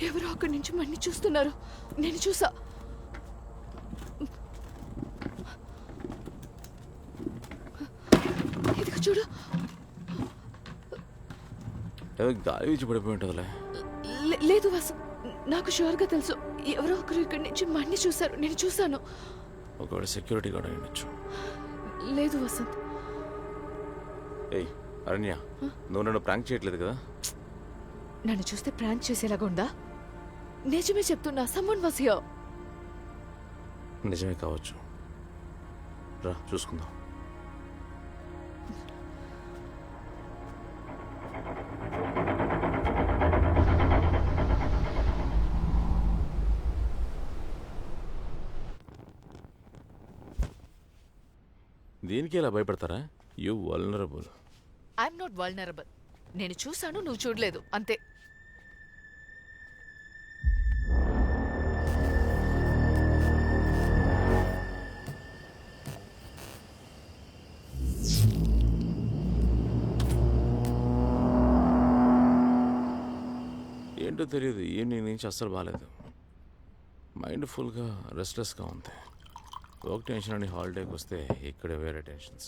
ఎవరో అక్కడి నుంచి మన్ని చూస్తున్నారు. నేను చూసా. ఇదిగో చూడు. ఏదో గాలి వీచి పడిపోయి ఉంటుందిలే. లేదు వాసు, నాకు షూర్గా తెలుసు. ఎవరో ఒకరు ఇక్కడి నుంచి మన్ని చూశారు. నేను చూశాను. ఒకవేళ సెక్యూరిటీ గార్డ్ అయి ఉండొచ్చు. లేదు వసంత్. ఏయ్ అరణ్య, నువ్వు నన్ను ప్రాంక్ చేయట్లేదు కదా? నన్ను చూస్తే ప్రాంక్ చేసేలాగా ఉందా? నిజమే చెప్తున్నా. Someone was here. నిజమే కావచ్చు. రా చూసుకుందాం. దీనికి ఇలా భయపడతారా? You vulnerable. I'm not vulnerable. నేను చూశాను, నువ్వు చూడలేదు, అంతే. ఏంటో తెలియదు, ఈవినింగ్ నుంచి అస్సలు బాగాలేదు. మైండ్ ఫుల్గా రెస్ట్లెస్గా ఉంది. వర్క్ టెన్షన్ అని హాలిడేకి వస్తే ఇక్కడే వేరే టెన్షన్స్.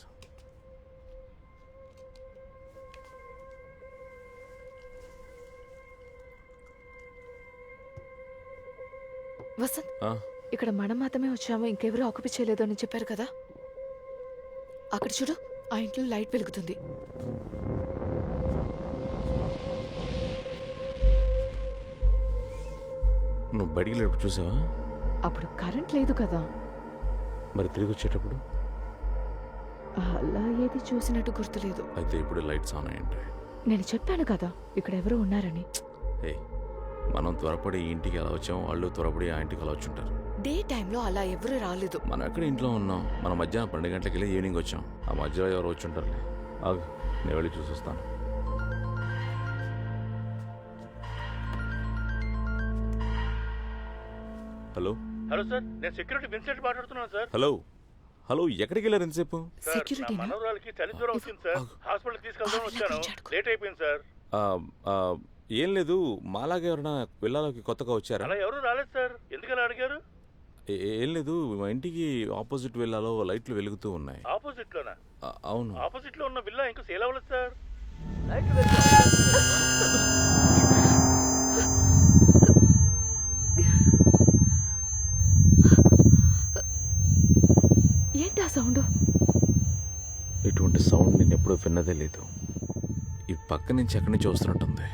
వసంత్, ఇక్కడ మనం మాత్రమే వచ్చాము, ఇంకెవరూ ఆక్యుపై చేయలేదు అని చెప్పారు కదా. అక్కడ చూడు, ఆ ఇంట్లో లైట్ వెలుగుతుంది. నువ్వు బడికి లేపు చూసావా? అప్పుడు కరెంట్ లేదు కదా. మరి తిరిగి వచ్చేటప్పుడు? అలా ఏది చూసినట్టు గుర్తులేదు. అయితే ఇప్పుడు లైట్స్ ఆన్ అయ్యండి. నేను చెప్పాను కదా ఇక్కడ ఎవరో ఉన్నారని. మనం త్వరపడి ఇంటికి ఎలా వచ్చామో వాళ్ళు త్వరపడి ఆ ఇంటికి అలా వచ్చుంటారు. డే టైంలో అలా ఎవరు రాలేదు. మనం ఎక్కడ ఇంట్లో ఉన్నాం. మనం మధ్యాహ్నం 12 గంటలకు వెళ్ళి ఈవినింగ్ వచ్చాం. ఆ మధ్యలో ఎవరు వచ్చుంటారులే. ఆగు, నేను వెళ్ళి చూసొస్తాను. హలో హలో సార్, నేను సెక్యూరిటీ విన్సెంట్ మాట్లాడుతున్నాను సార్. హలో హలో, ఎక్కడికి వెళ్ళారు ఎంతసేపు? నా మనవరాలకి చలి జ్వరం వచ్చింది సార్. హాస్పిటల్ తీసుకెళ్దామని వచ్చాను. లేట్ అయిపోయింది సార్. ఏం లేదు, మాలాగా ఎవరైనా వెళ్ళాలోకి కొత్తగా వచ్చారా? అలా ఎవరు రాలేదు సార్. ఎందుకలా అడిగారు? ఏం లేదు, మా ఇంటికి ఆపోజిట్ విల్లాలో లైట్లు వెలుగుతూ ఉన్నాయి. ఆపోజిట్ లోనా? అవును. ఆపోజిట్ లో ఉన్న విల్లా ఇంకా సేల్ అవ్వలేదు సార్. ఏంటి ఆ సౌండ్? ఇటువంటి సౌండ్ నేను ఎప్పుడూ విన్నదే లేదు. ఈ పక్క నుంచి ఎక్కడి నుంచి వస్తున్నట్టుంది.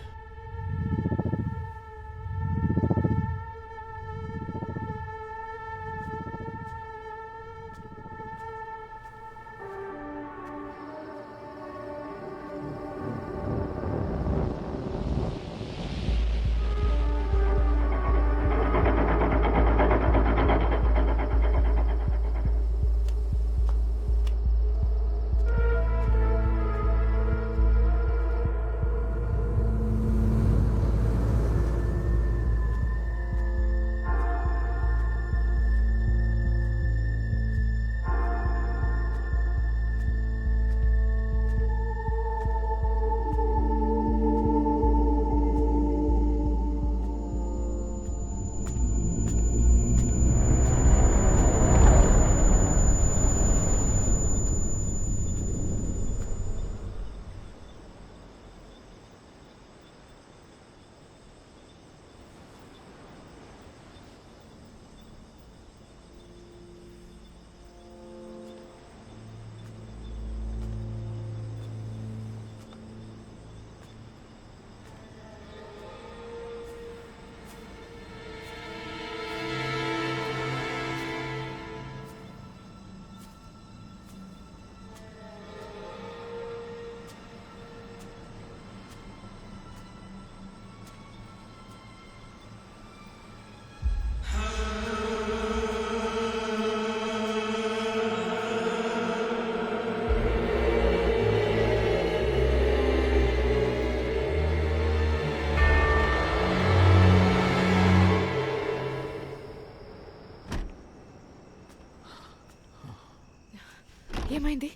ఏమైంది?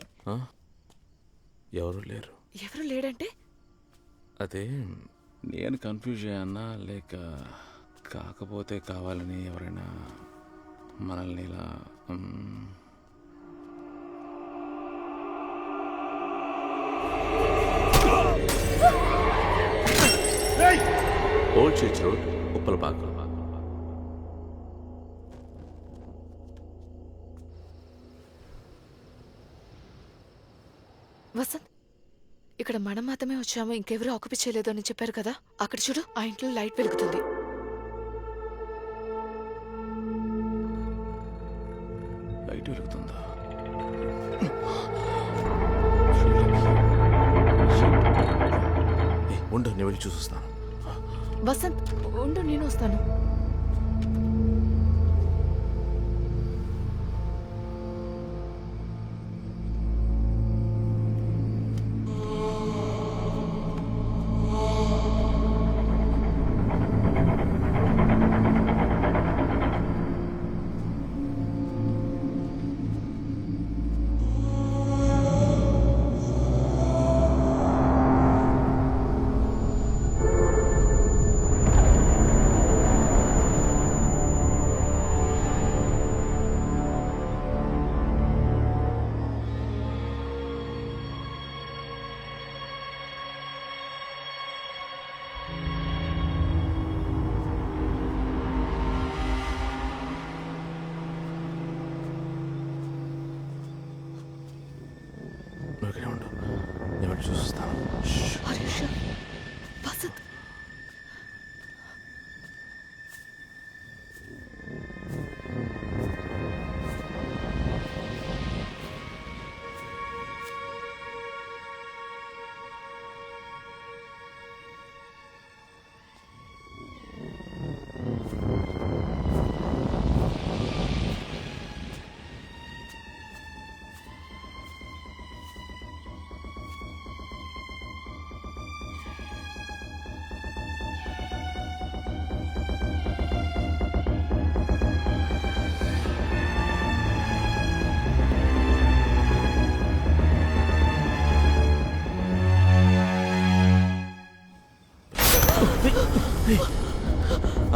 ఎవరు లేరు. ఎవరు లేడంటే? అదే నేను కన్ఫ్యూజ్ అయ్యానా లేక కాకపోతే కావాలని ఎవరైనా మనల్ని ఇలా ఓల్డ్ చర్చ్ రోడ్ ఉప్పలపాక. వసంత్, ఇక్కడ మనం మాత్రమే వచ్చాము, ఇంకెవరూ ఆక్యుపై చేయలేదు అని చెప్పారు కదా. అక్కడ చూడు, ఆ ఇంట్లో లైట్ వెలుగుతుంది. లైట్ వెలుగుతుందా? ఉండు, నేను వెళ్ళి చూసొస్తాను. వసంత్ ఉండు, నేను వస్తాను. నేను చూస్తాను. వసంత్,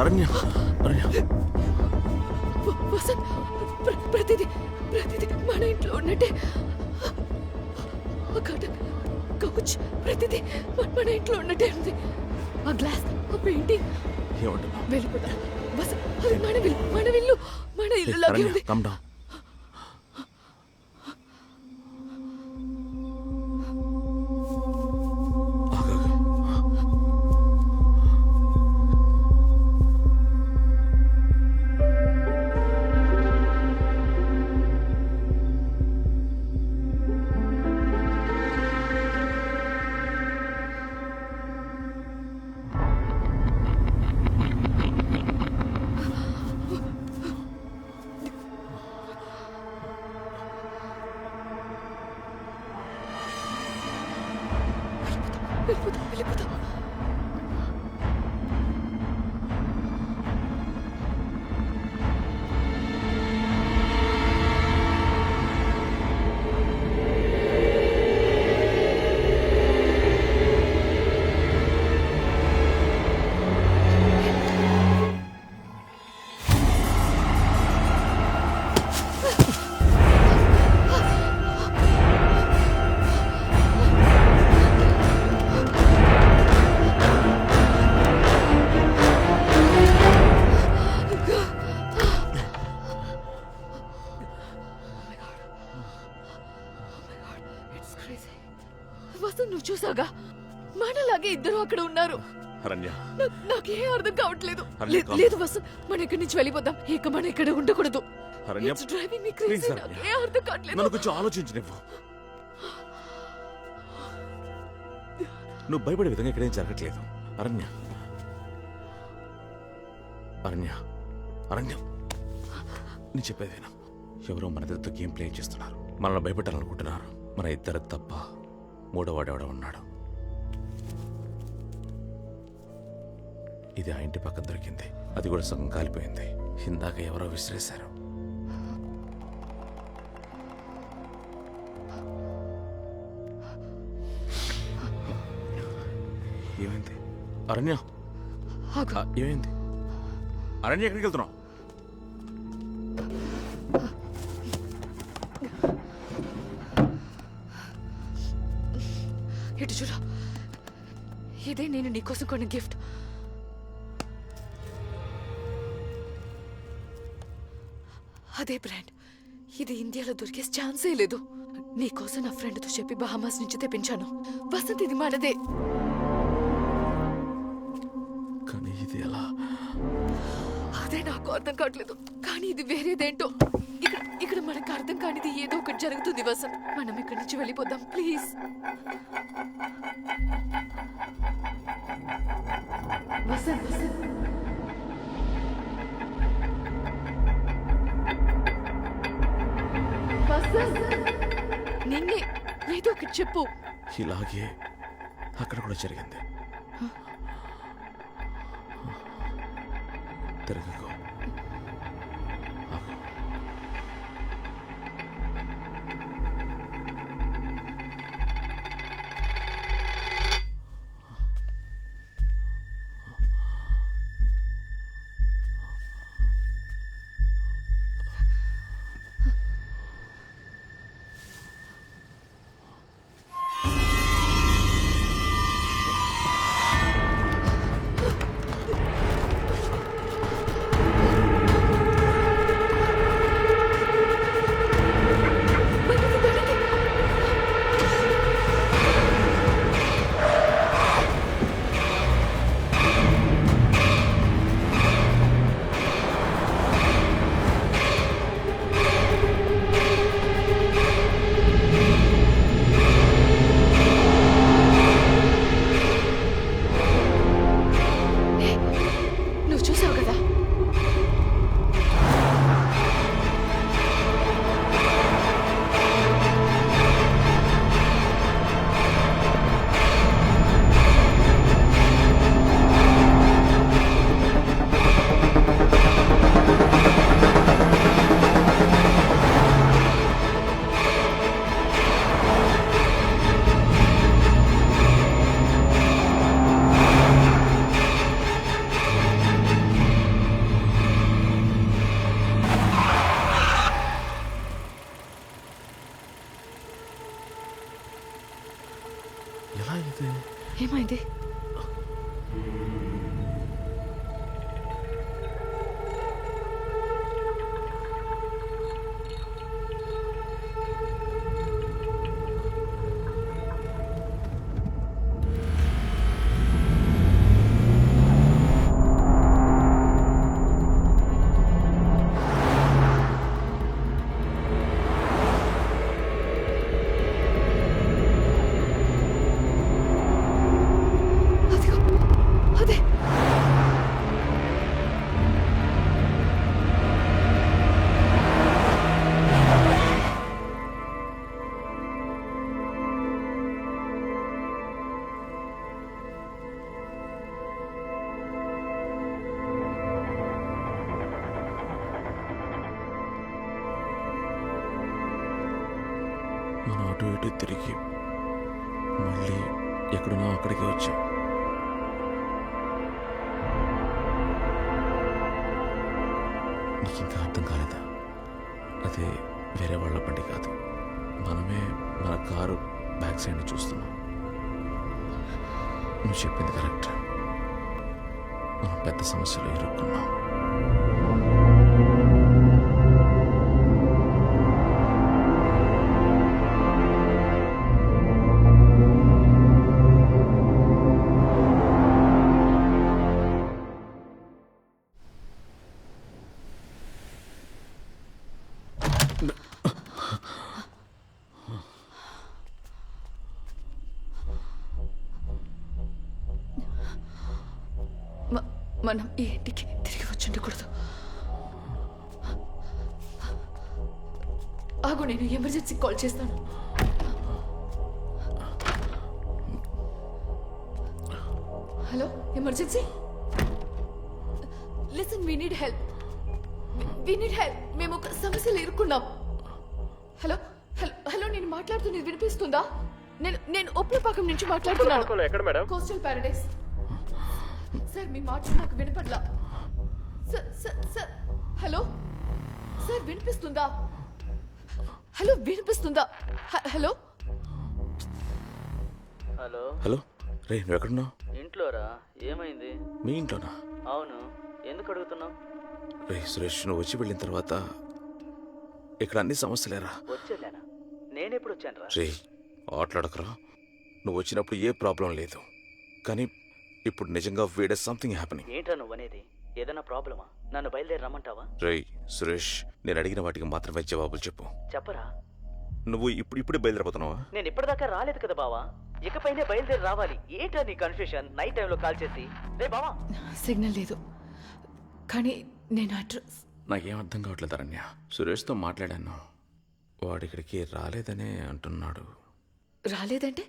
అరణ్య, అరణ్య, వసంత్, ప్రతిదీ మన ఇంట్లో ఉన్నట్టే. కౌచ్ ప్రతిదీ మన ఇంట్లో ఉన్నట్టే ఉంది. ఆ గ్లాస్, ఆ పెయింటింగ్. వెళ్ళిపోతా వసంత్, అది మన ఇల్లు, మన ఇల్లు లాగే ఉంది. వెళ్ళిపోతా. వసంత్, నువ్వు చూసాగా, మనలాగే ఇద్దరు అక్కడ ఉన్నారు. నాకేం అర్థం కావట్లేదు. లేదు వసంత్, మనం ఇక్కడి నుంచి వెళ్ళిపోదాం. ఇక మనం ఇక్కడ ఉండకూడదు. డ్రైవింగ్ మీ క్రేజీ, నాకేం అర్థం కావట్లేదు. నన్ను కొంచెం ఆలోచించనివ్వు. నువ్వు భయపడే విధంగా ఇక్కడేం జరగట్లేదు. అరణ్య, అరణ్య, అరణ్యం, నేను చెప్పేది విను. ఎవరో మన ఇద్దరితో గేమ్ ప్లే చేస్తున్నారు. మనల్ని భయపెట్టాలనుకుంటున్నారు. మన ఇద్దరు తప్ప మూడోవాడెవడో ఉన్నాడు. ఇది ఆ ఇంటి పక్కన దొరికింది. అది కూడా సగం కాలిపోయింది. ఇందాక ఎవరో విసిరేశారు. ఏమైంది? అరణ్య ఆగు. ఏమైంది? అరణ్య ఎక్కడికి వెళ్తున్నావు? ఇటు చూడు, ఇదే నేను నీకోసం కొన్న గిఫ్ట్. అదే బ్రాండ్. ఇది ఇండియాలో దొరికే ఛాన్సే లేదు. నీకోసం నా ఫ్రెండ్తో చెప్పి బహామాస్ నుంచి తెప్పించాను. వసంత్, ఇది మనదే. కానీ ఇది ఎలా? అదే నాకు అర్థం కావట్లేదు. కానీ ఇది వేరేదేంటో. ఇక్కడ మనకు అర్థం కానిది ఏదో ఒకటి జరుగుతుంది వసంత్. మనం ఇక్కడి నుంచి వెళ్ళిపోదాం ప్లీజ్. వసంత్, నిన్నే ఏదో ఒకటి చెప్పు. ఇలాగే అక్కడ కూడా జరిగింది. తిరగకు. ఏమైంది? మనం అటు ఇటు తిరిగి మళ్ళీ ఎక్కడున్నా అక్కడికి వచ్చాం. నీకు ఇంకా అర్థం కాలేదా? అదే వేరే వాళ్ళ బండి కాదు, మనమే మన కారు బ్యాక్ సైడ్ని చూస్తున్నాం. నువ్వు చెప్పింది కరెక్ట్. మనం పెద్ద సమస్యలో ఇరుక్కున్నాం. మనం ఈ ఇంటికి తిరిగి వచ్చుండకూడదు. ఆగు, నేను ఎమర్జెన్సీ కాల్ చేస్తాను. Hello, emergency. Listen, we need help. మేము ఒక సమస్యలో ఇరుక్కున్నాం. హలో హలో హలో, నేను మాట్లాడుతున్నది వినిపిస్తుందా? నేను ఒప్పులపాకం నుంచి మాట్లాడుతున్నాను. ఎక్కడ మేడం? Coastal paradise. సార్ మీ మాట నాకు వినపడలా. Sir sir sir hello sir వినిపిస్తుందా? హలో వినిపిస్తుందా? హలో హలో హలో రే నువ్వు ఎక్కడున్నావు? ఇంట్లోరా. ఏమైంది? మీ ఇంట్లోనా? అవును, ఎందుకు అడుగుతున్నావు? రే సురేష్, నువ్వు వచ్చి వెళ్ళిన తర్వాత ఇక్కడ అన్ని సమస్యలేరా. వచ్చేలేనా? నేనెప్పుడు వచ్చాను రా? రే ఆటలాడకరా. నువ్వు వచ్చినప్పుడు ఏ ప్రాబ్లం లేదు, కానీ ఇప్పుడు నిజంగా వేడే సంథింగ్ హ్యాపెనింగ్. ఏంట్రా నువ్వు అనేది? ఏదైనా ప్రాబ్లమా? నన్ను బయలుదేరి రమ్మంటావా? రే సురేష్, నేను అడిగిన వాటికి మాత్రమే జవాబులు చెప్పు. చెప్పరా. నువ్వు ఇప్పుడే బయలుదేరిపోతున్నావా? నేను ఇప్పటిదాకా రాలేదు కదా బావా, ఇకపైనే బయలుదేరి రావాలి. ఏంట్రా నీ కన్ఫ్యూషన్? నైట్ టైంలో కాల్ చేసి. రే బావా, సిగ్నల్ లేదు, కానీ నేను అడ్రస్. నాకేం అర్థం కావట్లేదు అరణ్య. సురేష్తో మాట్లాడాను, వాడు ఇక్కడికి రాలేదనే అంటున్నాడు. రాలేదంటే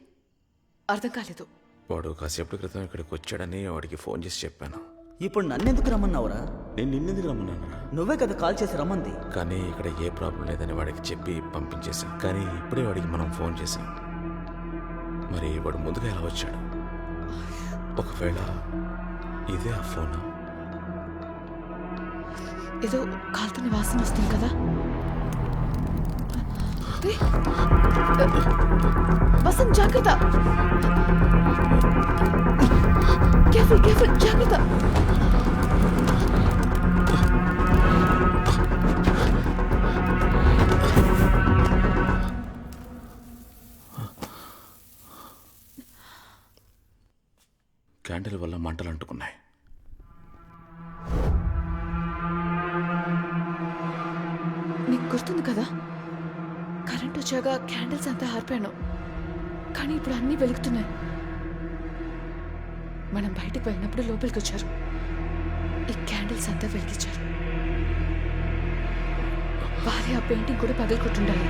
అర్థం కాలేదు. వాడు కాసేపటి క్రితం ఇక్కడికి వచ్చాడని వాడికి ఫోన్ చేసి చెప్పాను. ఇప్పుడు నన్నెందుకు రమ్మన్నావురా? నేను నిన్నెందుకు రమ్మన్నాను? నువ్వే కదా కాల్ చేసి రమ్మంది. కానీ ఇక్కడ ఏ ప్రాబ్లం లేదని వాడికి చెప్పి పంపించేశాం. కానీ ఇప్పుడే వాడికి మనం ఫోన్ చేశాం. మరి వాడు ముందుగా ఎలా వచ్చాడు? ఒకవేళ ఇదే ఆ ఫోన్. ఏదో కాలుతున్న వాసన వస్తుంది కదా. వసంత్ జాగ్రత్త, కేర్ఫుల్ కేర్ఫుల్, జాగ్రత్త. క్యాండిల్ వల్ల మంటలు అంటుకున్నాయి. నీకు గుర్తుంది కదా, కరెంట్ వచ్చాక క్యాండిల్స్ అంతా ఆర్పాను, కానీ ఇప్పుడు అన్నీ వెలుగుతున్నాయి. మనం బయటకు వెళ్ళినప్పుడు లోపలికి వచ్చారు, ఈ క్యాండిల్స్ అంతా వెలిగించారు. వారే ఆ పెయింటింగ్ కూడా పగలగొట్టుండాలి.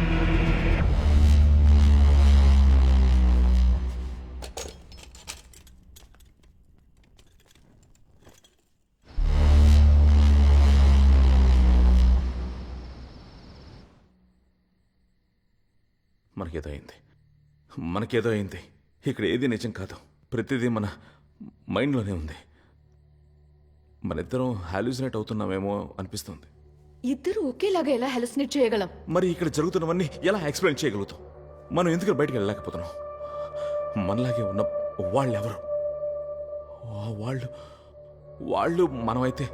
మనకేదో అయింది. ఇక్కడ ఏది నిజం కాదు, ప్రతిదీ మన మైండ్లోనే ఉంది. మనిద్దరం హాల్యూసినేట్ అవుతున్నామేమో అనిపిస్తుంది. ఇద్దరు ఒకేలాగా ఎలా హాలుసినేట్ చేయగలం? మరి ఇక్కడ జరుగుతున్నవన్నీ ఎలా ఎక్స్ప్లెయిన్ చేయగలుగుతాం? మనం ఎందుకు బయటికి వెళ్ళలేకపోతున్నాం? మనలాగే ఉన్న వాళ్ళెవరు? వాళ్ళు మనమైతే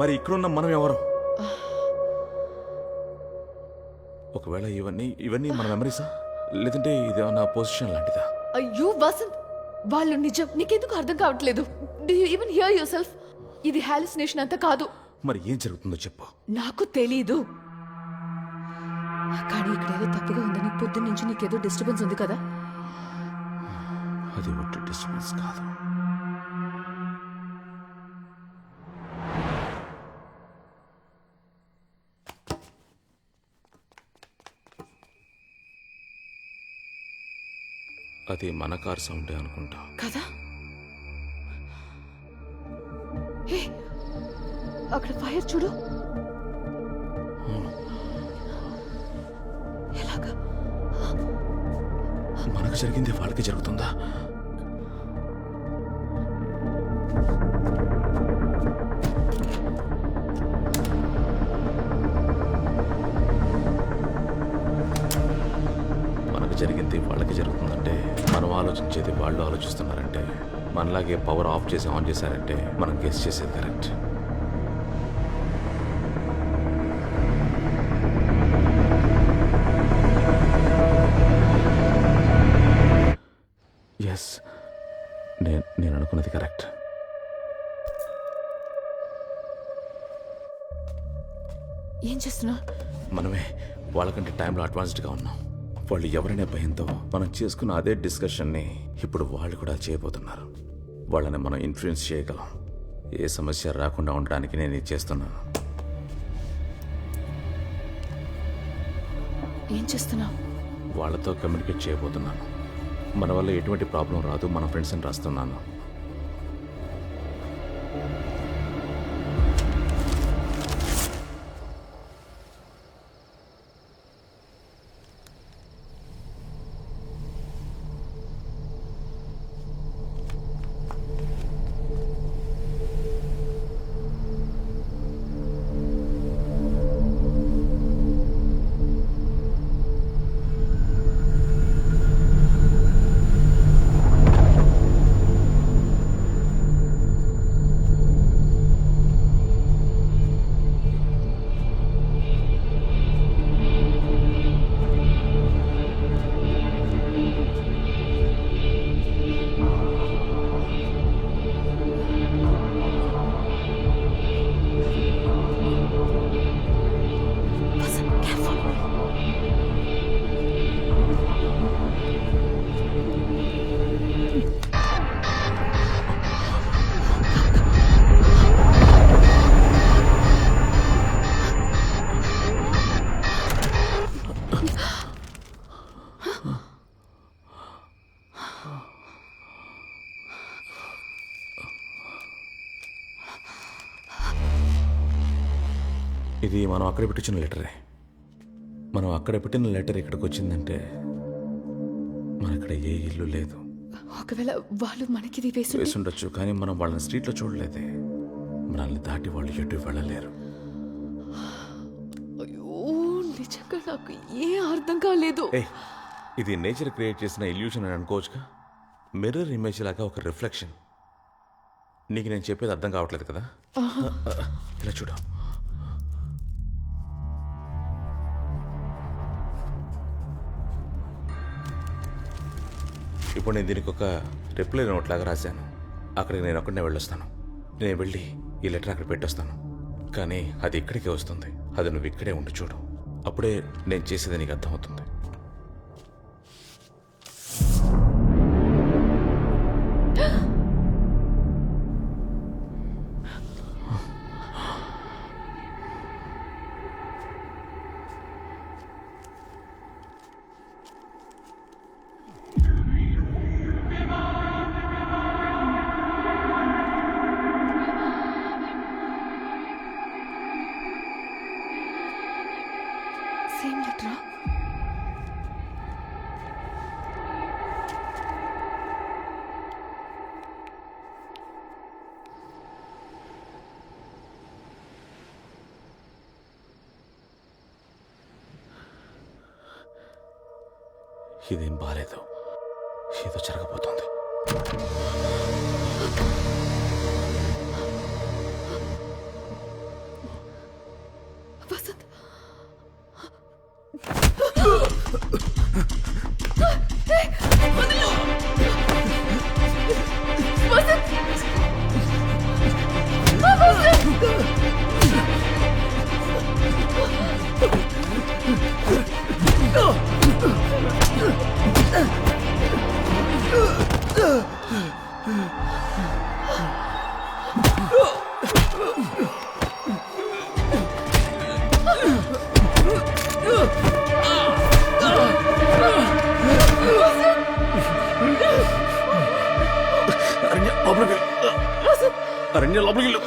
మరి ఇక్కడున్న మనం ఎవరు? ఒకవేళ ఇవన్నీ మన మెమరీసా, లేదంటే ఇదేమన్నా పొజిషన్ లాంటిదా? అయ్యో వసంత్, వాళ్ళు నిజం. నీకెందుకు అర్థం కావట్లేదు? Do you even here your self? ఇది హాలుసినేషన్ అంతా కాదు. మరి ఏం జరుగుతుందో చెప్పు. నాకు తెలీదు, కానీ ఇక్కడ ఏదో తప్పుగా ఉందని పొద్దున్న నుంచి నీకేదో డిస్టర్బెన్స్ ఉంది కదా. అది ఒట్టి డిస్టర్బెన్స్ కాదు. అది మన కార్ సౌండే అనుకుంటా కదా. హే, అక్కడ ఫైర్ చూడు. ఎలాగా? మనకు జరిగింది వాళ్ళకి జరుగుతుందా? మనకు జరిగింది వాళ్ళకి జరుగుతుందంటే, మనం ఆలోచించేది వాళ్ళు ఆలోచిస్తున్నారంటే, మనలాగే పవర్ ఆఫ్ చేసి ఆన్ చేశారంటే మనం గెస్ చేసేది కరెక్ట్. ఎస్, నేను అనుకున్నది కరెక్ట్. ఏం చేస్తున్నా? మనమే వాళ్ళకంటే టైంలో అడ్వాన్స్డ్గా ఉన్నాం. వాళ్ళు ఎవరనే భయంతో మనం చేసుకున్న అదే డిస్కషన్ని ఇప్పుడు వాళ్ళు కూడా చేయబోతున్నారు. వాళ్ళని మనం ఇన్ఫ్లుయెన్స్ చేయగలం. ఏ సమస్య రాకుండా ఉండడానికి నేను ఇది చేస్తున్నాను. ఏం చేస్తున్నావు? వాళ్ళతో కమ్యూనికేట్ చేయబోతున్నాను. మన వల్ల ఎటువంటి ప్రాబ్లం రాదు, మన ఫ్రెండ్స్ అని రాస్తున్నాను. ఇది మనం అక్కడ పెట్టించిన లెటరే. మనం అక్కడ పెట్టిన లెటర్ ఇక్కడికి వచ్చిందంటే మన ఇక్కడ ఏ ఇల్లు లేదు. ఒకవేళ వాళ్ళు మనకి ఇది వేసి ఉండొచ్చు, కానీ మనం వాళ్ళని స్ట్రీట్లో చూడలేదే. మనల్ని దాటి వాళ్ళు ఎటు వెళ్ళలేరు. అయ్యో నిజంగా నాకు ఏ అర్థం కాలేదు. ఇది నేచర్ క్రియేట్ చేసిన ఇల్యూషన్ అని అనుకోవచ్చుగా. మిర్రర్ ఇమేజ్ లాగా ఒక రిఫ్లెక్షన్. నీకు నేను చెప్పేది అర్థం కావట్లేదు కదా? ఇలా చూడు. ఇప్పుడు నేను దీనికి ఒక రిప్లై నోట్ లాగా రాశాను. అక్కడికి నేను ఒక్కడనే వెళ్ళొస్తాను. నేను వెళ్ళి ఈ లెటర్ అక్కడ పెట్టొస్తాను. కానీ అది ఇక్కడికే వస్తుంది. అది నువ్వు ఇక్కడే ఉండి చూడు. అప్పుడే నేను చేసేది నీకు అర్థమవుతుంది. సేమ్ లెటరా? ఇదేం బాలేదు. ఏదో జరగబోతోంది. వసంత్ అరణ్య లోపలికి వెళ్ళు.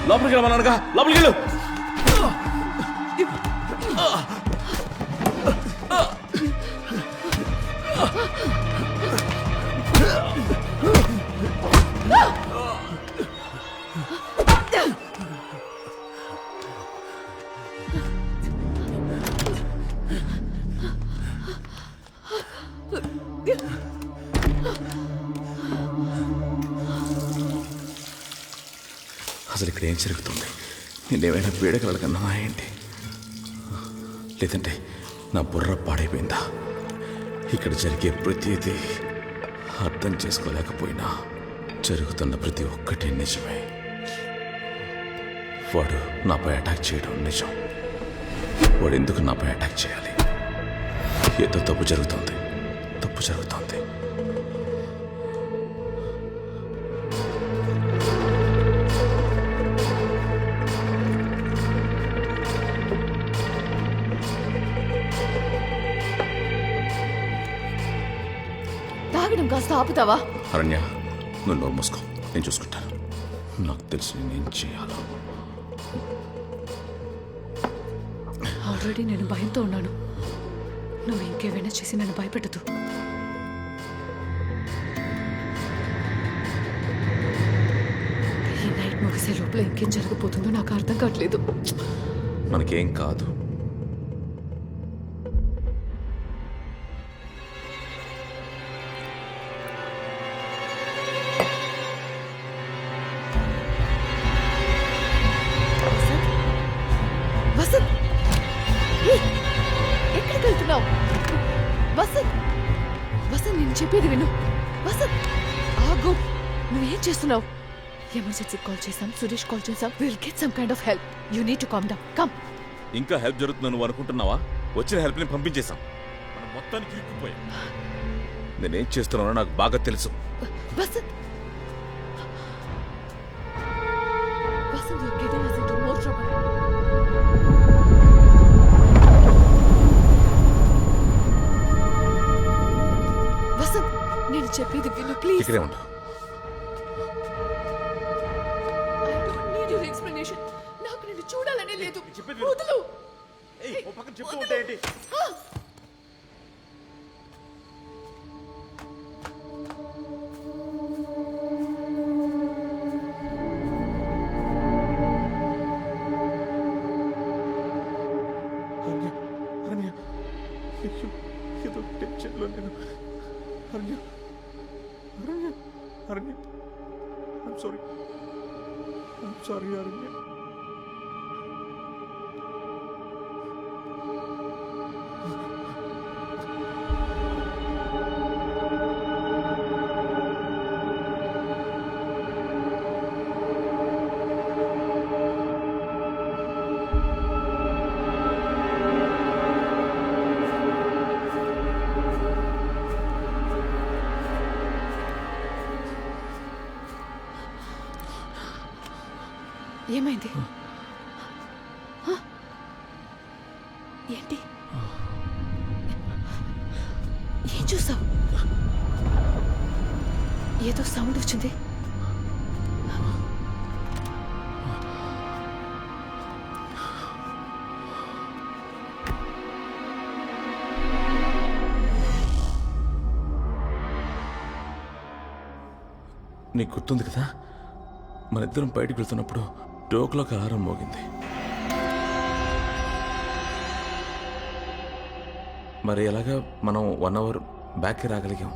లోపలికి వెళ్ళమన్నానుగా, లోపలికి వెళ్ళు. అసలు ఇక్కడ ఏం జరుగుతుంది? నేనేమైనా పీడకలకన్నా ఏంటి? లేదంటే నా బుర్ర పాడైపోయిందా? ఇక్కడ జరిగే ప్రతిదీ అర్థం చేసుకోలేకపోయినా జరుగుతున్న ప్రతి ఒక్కటి నిజమే. వాడు నాపై అటాక్ చేయడం నిజం. వాడు ఎందుకు నాపై అటాక్ చేయాలి? ఏదో తప్పు జరుగుతుంది. తప్పు జరుగుతుంది. తాగడం కాస్త ఆపుతావా? అరణ్య, నువ్వు నోరు మూసుకో. నేను చూసుకుంటాను. నాకు తెలిసి నేను చేయాలి. ఆల్రెడీ నేను భయంతో ఉన్నాను. నువ్వు ఇంకేమైనా చేసి నన్ను భయపెట్టదు. ఈ నైట్ ముగిసే లోపల ఇంకేం జరగబోతుందో నాకు అర్థం కావట్లేదు. మనకేం కాదు. వసంత్, ఎక్కడికి వెళ్తున్నావు? వసంత్, వసంత్, నేను చెప్పేది విను. వసంత్, ఆగు. నువ్వేం చేస్తున్నావు? ఎమర్జెన్సీ కాల్ చేసాం, సురేష్ కాల్ చేసాం. Will get some kind of help. You need to calm down. Come. ఇంకా హెల్ప్ జరుగుతుందని నువ్వు అనుకుంటున్నావా? వచ్చిన హెల్ప్ ని పంపించేశాం. మనం మొత్తానికి ఇరుక్కుపోయాం. నేనేం చేస్తున్నానో నాకు బాగా తెలుసు. Vasant, Vasant, you're getting us into more trouble. ఇక్కడే ఉండు. ఎక్స్ప్లెనేషన్. నాకు నిన్ను చూడాలనే లేదు. వదులు. చెప్తూ ఉంటే ఏంటి? ఏదో టెన్షన్లో నేను అరణ్య అరణ్య అరణ్య ఐమ్ సారీ అరణ్య. ఏమైంది? ఏంటి? ఏం చూసావు? ఏదో సౌండ్ వచ్చింది. నీకు గుర్తుంది కదా, మన ఇద్దరం బయటకు వెళ్తున్నప్పుడు డోక్లోకి అలారం మోగింది. మరి ఎలాగా మనం 1 అవర్ బ్యాక్కి రాగలిగాం?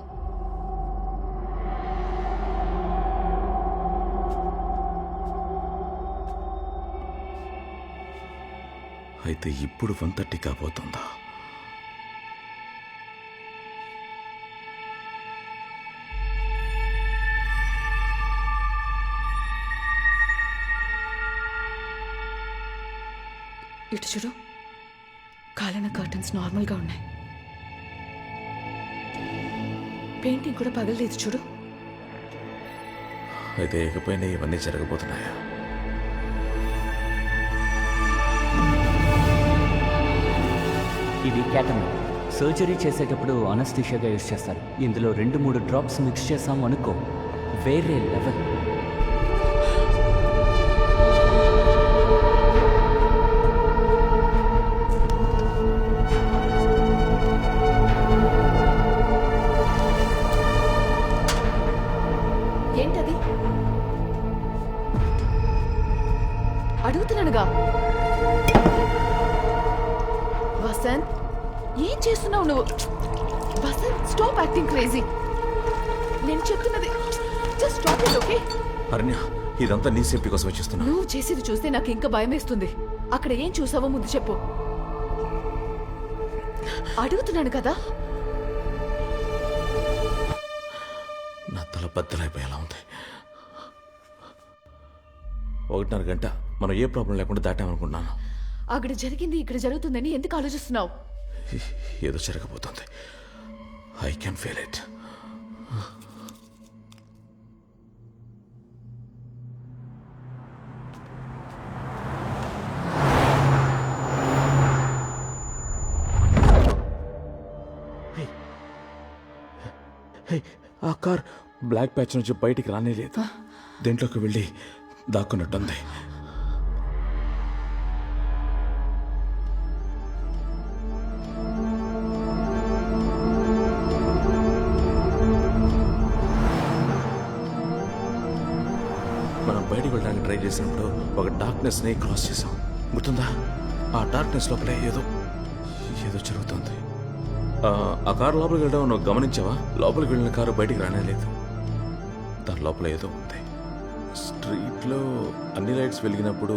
అయితే ఇప్పుడు 1:30 కాబోతుందా? ఇటు చూడు, కాలిన కర్టన్స్ నార్మల్గా ఉన్నాయి. పెయింటింగ్ కూడా పగలలేదు చూడు. అయితే ఇకపైన ఇవన్నీ జరగబోతున్నాయా? ఇది క్యాటమైన్. సర్జరీ చేసేటప్పుడు అనస్థీషియాగా యూజ్ చేస్తారు. ఇందులో 2-3 డ్రాప్స్ మిక్స్ చేసాం అనుకో, వేరే లెవెల్. ఏంటది? అడుగుతున్నానుగా. వసంత్, ఏం చేస్తున్నావు నువ్వు? Vasant, stop acting crazy. నేను చెప్తున్నది జస్ట్ స్టాప్ ఇట్, ఓకే? అరణ్య, ఇదంతా నీ సేఫ్టీ కోసం చేస్తున్నా. నువ్వు చేసేది చూస్తే నాకు ఇంకా భయం వేస్తుంది. అక్కడ ఏం చూసావో ముందు చెప్పు. అడుగుతున్నాను కదా. నా తల బద్దలైపోయేలా ఉంది. 1:30 గంట మనం ఏ ప్రాబ్లం లేకుండా దాటామనుకున్నాను. అక్కడ జరిగింది ఇక్కడ జరుగుతుందని ఎందుకు ఆలోచిస్తున్నావు? ఏదో జరగబోతుంది. I can feel it. ఆ కార్ బ్లాక్ ప్యాచ్ నుంచి బయటికి రానే లేదు. దేంట్లోకి వెళ్ళి దాక్కున్నట్టుంది. మనం బయటికి వెళ్ళడానికి ట్రై చేసినప్పుడు ఒక డార్క్నెస్ని క్రాస్ చేసాం, గుర్తుందా? ఆ డార్క్నెస్ లోపలే ఏదో జరుగుతుంది. ఆ కారు లోపలికి వెళ్ళడం నువ్వు గమనించావా? లోపలికి వెళ్ళిన కారు బయటికి రానేలేదు. దాని లోపల ఏదో ఉంది. స్ట్రీట్లో అన్ని లైట్స్ వెలిగినప్పుడు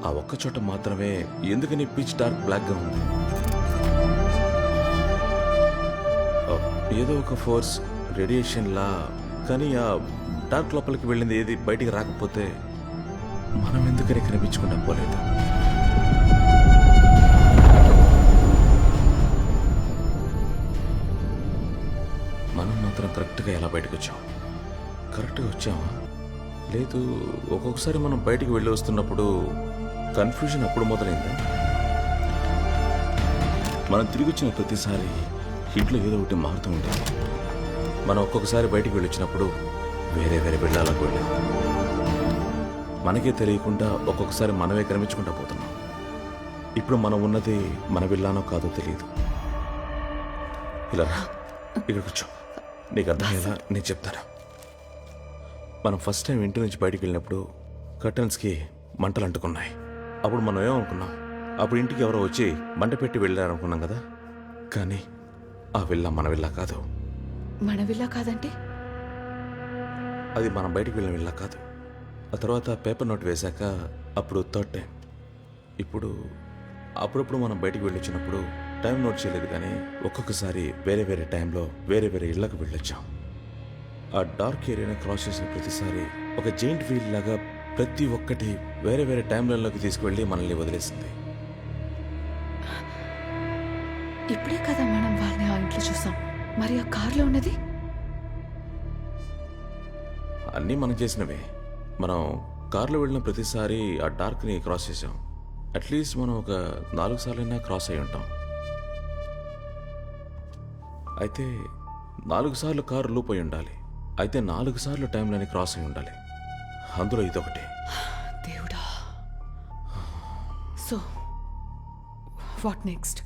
ఆ ఒక్క చోట మాత్రమే ఎందుకని పిచ్ డార్క్ బ్లాక్గా ఉంది. ఏదో ఒక ఫోర్స్, రేడియేషన్లా. కానీ ఆ డార్క్ లోపలికి వెళ్ళింది ఏది బయటికి రాకపోతే మనం ఎందుకని కనిపించకుండా పోలేదు? మనం మాత్రం కరెక్ట్గా ఎలా బయటకు వచ్చాం? కరెక్ట్గా వచ్చామా? లేదు, ఒక్కొక్కసారి మనం బయటికి వెళ్ళి వస్తున్నప్పుడు కన్ఫ్యూజన్ అప్పుడు మొదలైందా? మనం తిరిగి వచ్చిన ప్రతిసారి ఇంట్లో ఏదో ఒకటి మారుతూ ఉండేది. మనం ఒక్కొక్కసారి బయటికి వెళ్ళొచ్చినప్పుడు వేరే వేరే వెళ్ళాలకు వెళ్ళాం. మనకే తెలియకుండా ఒక్కొక్కసారి మనమే కనిపించుకుంటా పోతున్నాం. ఇప్పుడు మనం ఉన్నది మన విల్లానో కాదో తెలియదు. ఇలా ఇక్కడ కూర్చో, నీకు అర్థమయ్యేలా నేను చెప్తాను. మనం ఫస్ట్ టైం ఇంటి నుంచి బయటికి వెళ్ళినప్పుడు కర్టన్స్కి మంటలు అంటుకున్నాయి. అప్పుడు మనం ఏమనుకున్నాం, అప్పుడు ఇంటికి ఎవరో వచ్చి మంట పెట్టి వెళ్ళారనుకున్నాం కదా. కానీ ఆ విల్లా మన విల్లా కాదు. మన విల్లా కాదంటే? అది మనం బయటికి వెళ్ళిన విల్లా కాదు. ఆ తర్వాత పేపర్ నోట్ వేశాక అప్పుడు థర్డ్ టైం. ఇప్పుడు అప్పుడప్పుడు మనం బయటికి వెళ్ళొచ్చినప్పుడు టైం నోట్ చేయలేదు, కానీ ఒక్కొక్కసారి వేరే వేరే టైంలో వేరే వేరే ఇళ్లకు వెళ్ళొచ్చాం. ఆ డార్క్ ఏరియాని క్రాస్ చేసిన ప్రతిసారి ఒక జెయింట్ వీల్ లాగా ప్రతి ఒక్కటి వేరే వేరే టైంలలోకి తీసుకువెళ్ళి మనల్ని వదిలేసింది. ఇప్పుడే కదా మనం వాళ్ళని ఆ ఇంట్లో చూసాం. మరి ఆ కార్లో ఉన్నది? అన్నీ మనం చేసినవే. మనం కార్లో వెళ్ళిన ప్రతిసారి ఆ డార్క్ని క్రాస్ చేసాం. అట్లీస్ట్ మనం ఒక 4 సార్లైనా క్రాస్ అయి ఉంటాం. అయితే 4 సార్లు కారు లూప్ అయి ఉండాలి. అయితే 4 సార్లు టైంలోని క్రాస్ అయి ఉండాలి. అందులో ఇదొకటి. దేవుడా. So what next?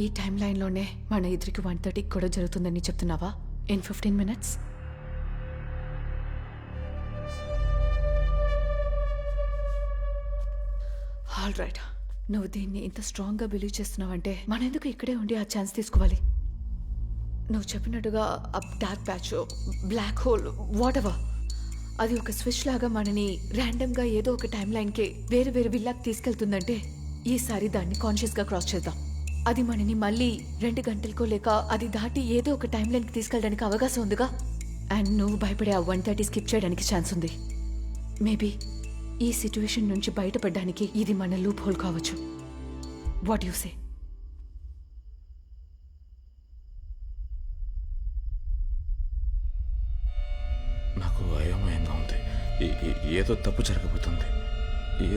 ఈ టైం లైన్లోనే మన ఇద్దరికి 1:30 కూడా జరుగుతుందని చెప్తున్నావా? In 15 minutes? All right. నువ్వు దీన్ని ఇంత స్ట్రాంగ్గా బిలీవ్ చేస్తున్నావంటే మనం ఎందుకు ఇక్కడే ఉండి ఆ ఛాన్స్ తీసుకోవాలి? నువ్వు చెప్పినట్టుగా ఆ dark patch, black hole, whatever, అది ఒక స్విచ్ లాగా మనని ర్యాండమ్గా ఏదో ఒక టైం లైన్కి వేరే వేరే విల్లాకి తీసుకెళ్తుందంటే ఈసారి దాన్ని కాన్షియస్గా క్రాస్ చేద్దాం. అది మనని మళ్ళీ 2 గంటలకో లేక అది దాటి ఏదో ఒక టైం లైన్కి తీసుకెళ్ళడానికి అవకాశం ఉందిగా. అండ్ నువ్వు భయపడే ఆ 1:30 స్కిప్ చేయడానికి ఛాన్స్ ఉంది. మేబీ ఈ సిచ్యువేషన్ నుంచి బయటపడడానికి ఇది మన లూప్ హోల్ కావచ్చు. What you say? నాకు అయోమయంగా ఉంది. ఏదో తప్పు జరగబోతుంది.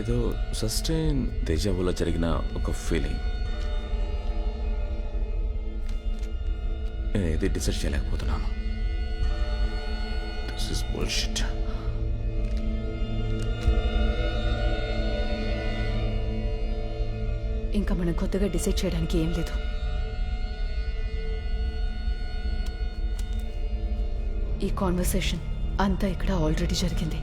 ఏదో సస్టైన్ దేజావులో జరిగిన ఒక ఫీలింగ్. నేను ఏది డిసైడ్ చేయలేకపోతున్నాను. This is bullshit. ఇంకా మనం కొత్తగా డిసైడ్ చేయడానికి ఏం లేదు. ఈ కాన్వర్సేషన్ అంతా ఇక్కడ ఆల్రెడీ జరిగింది.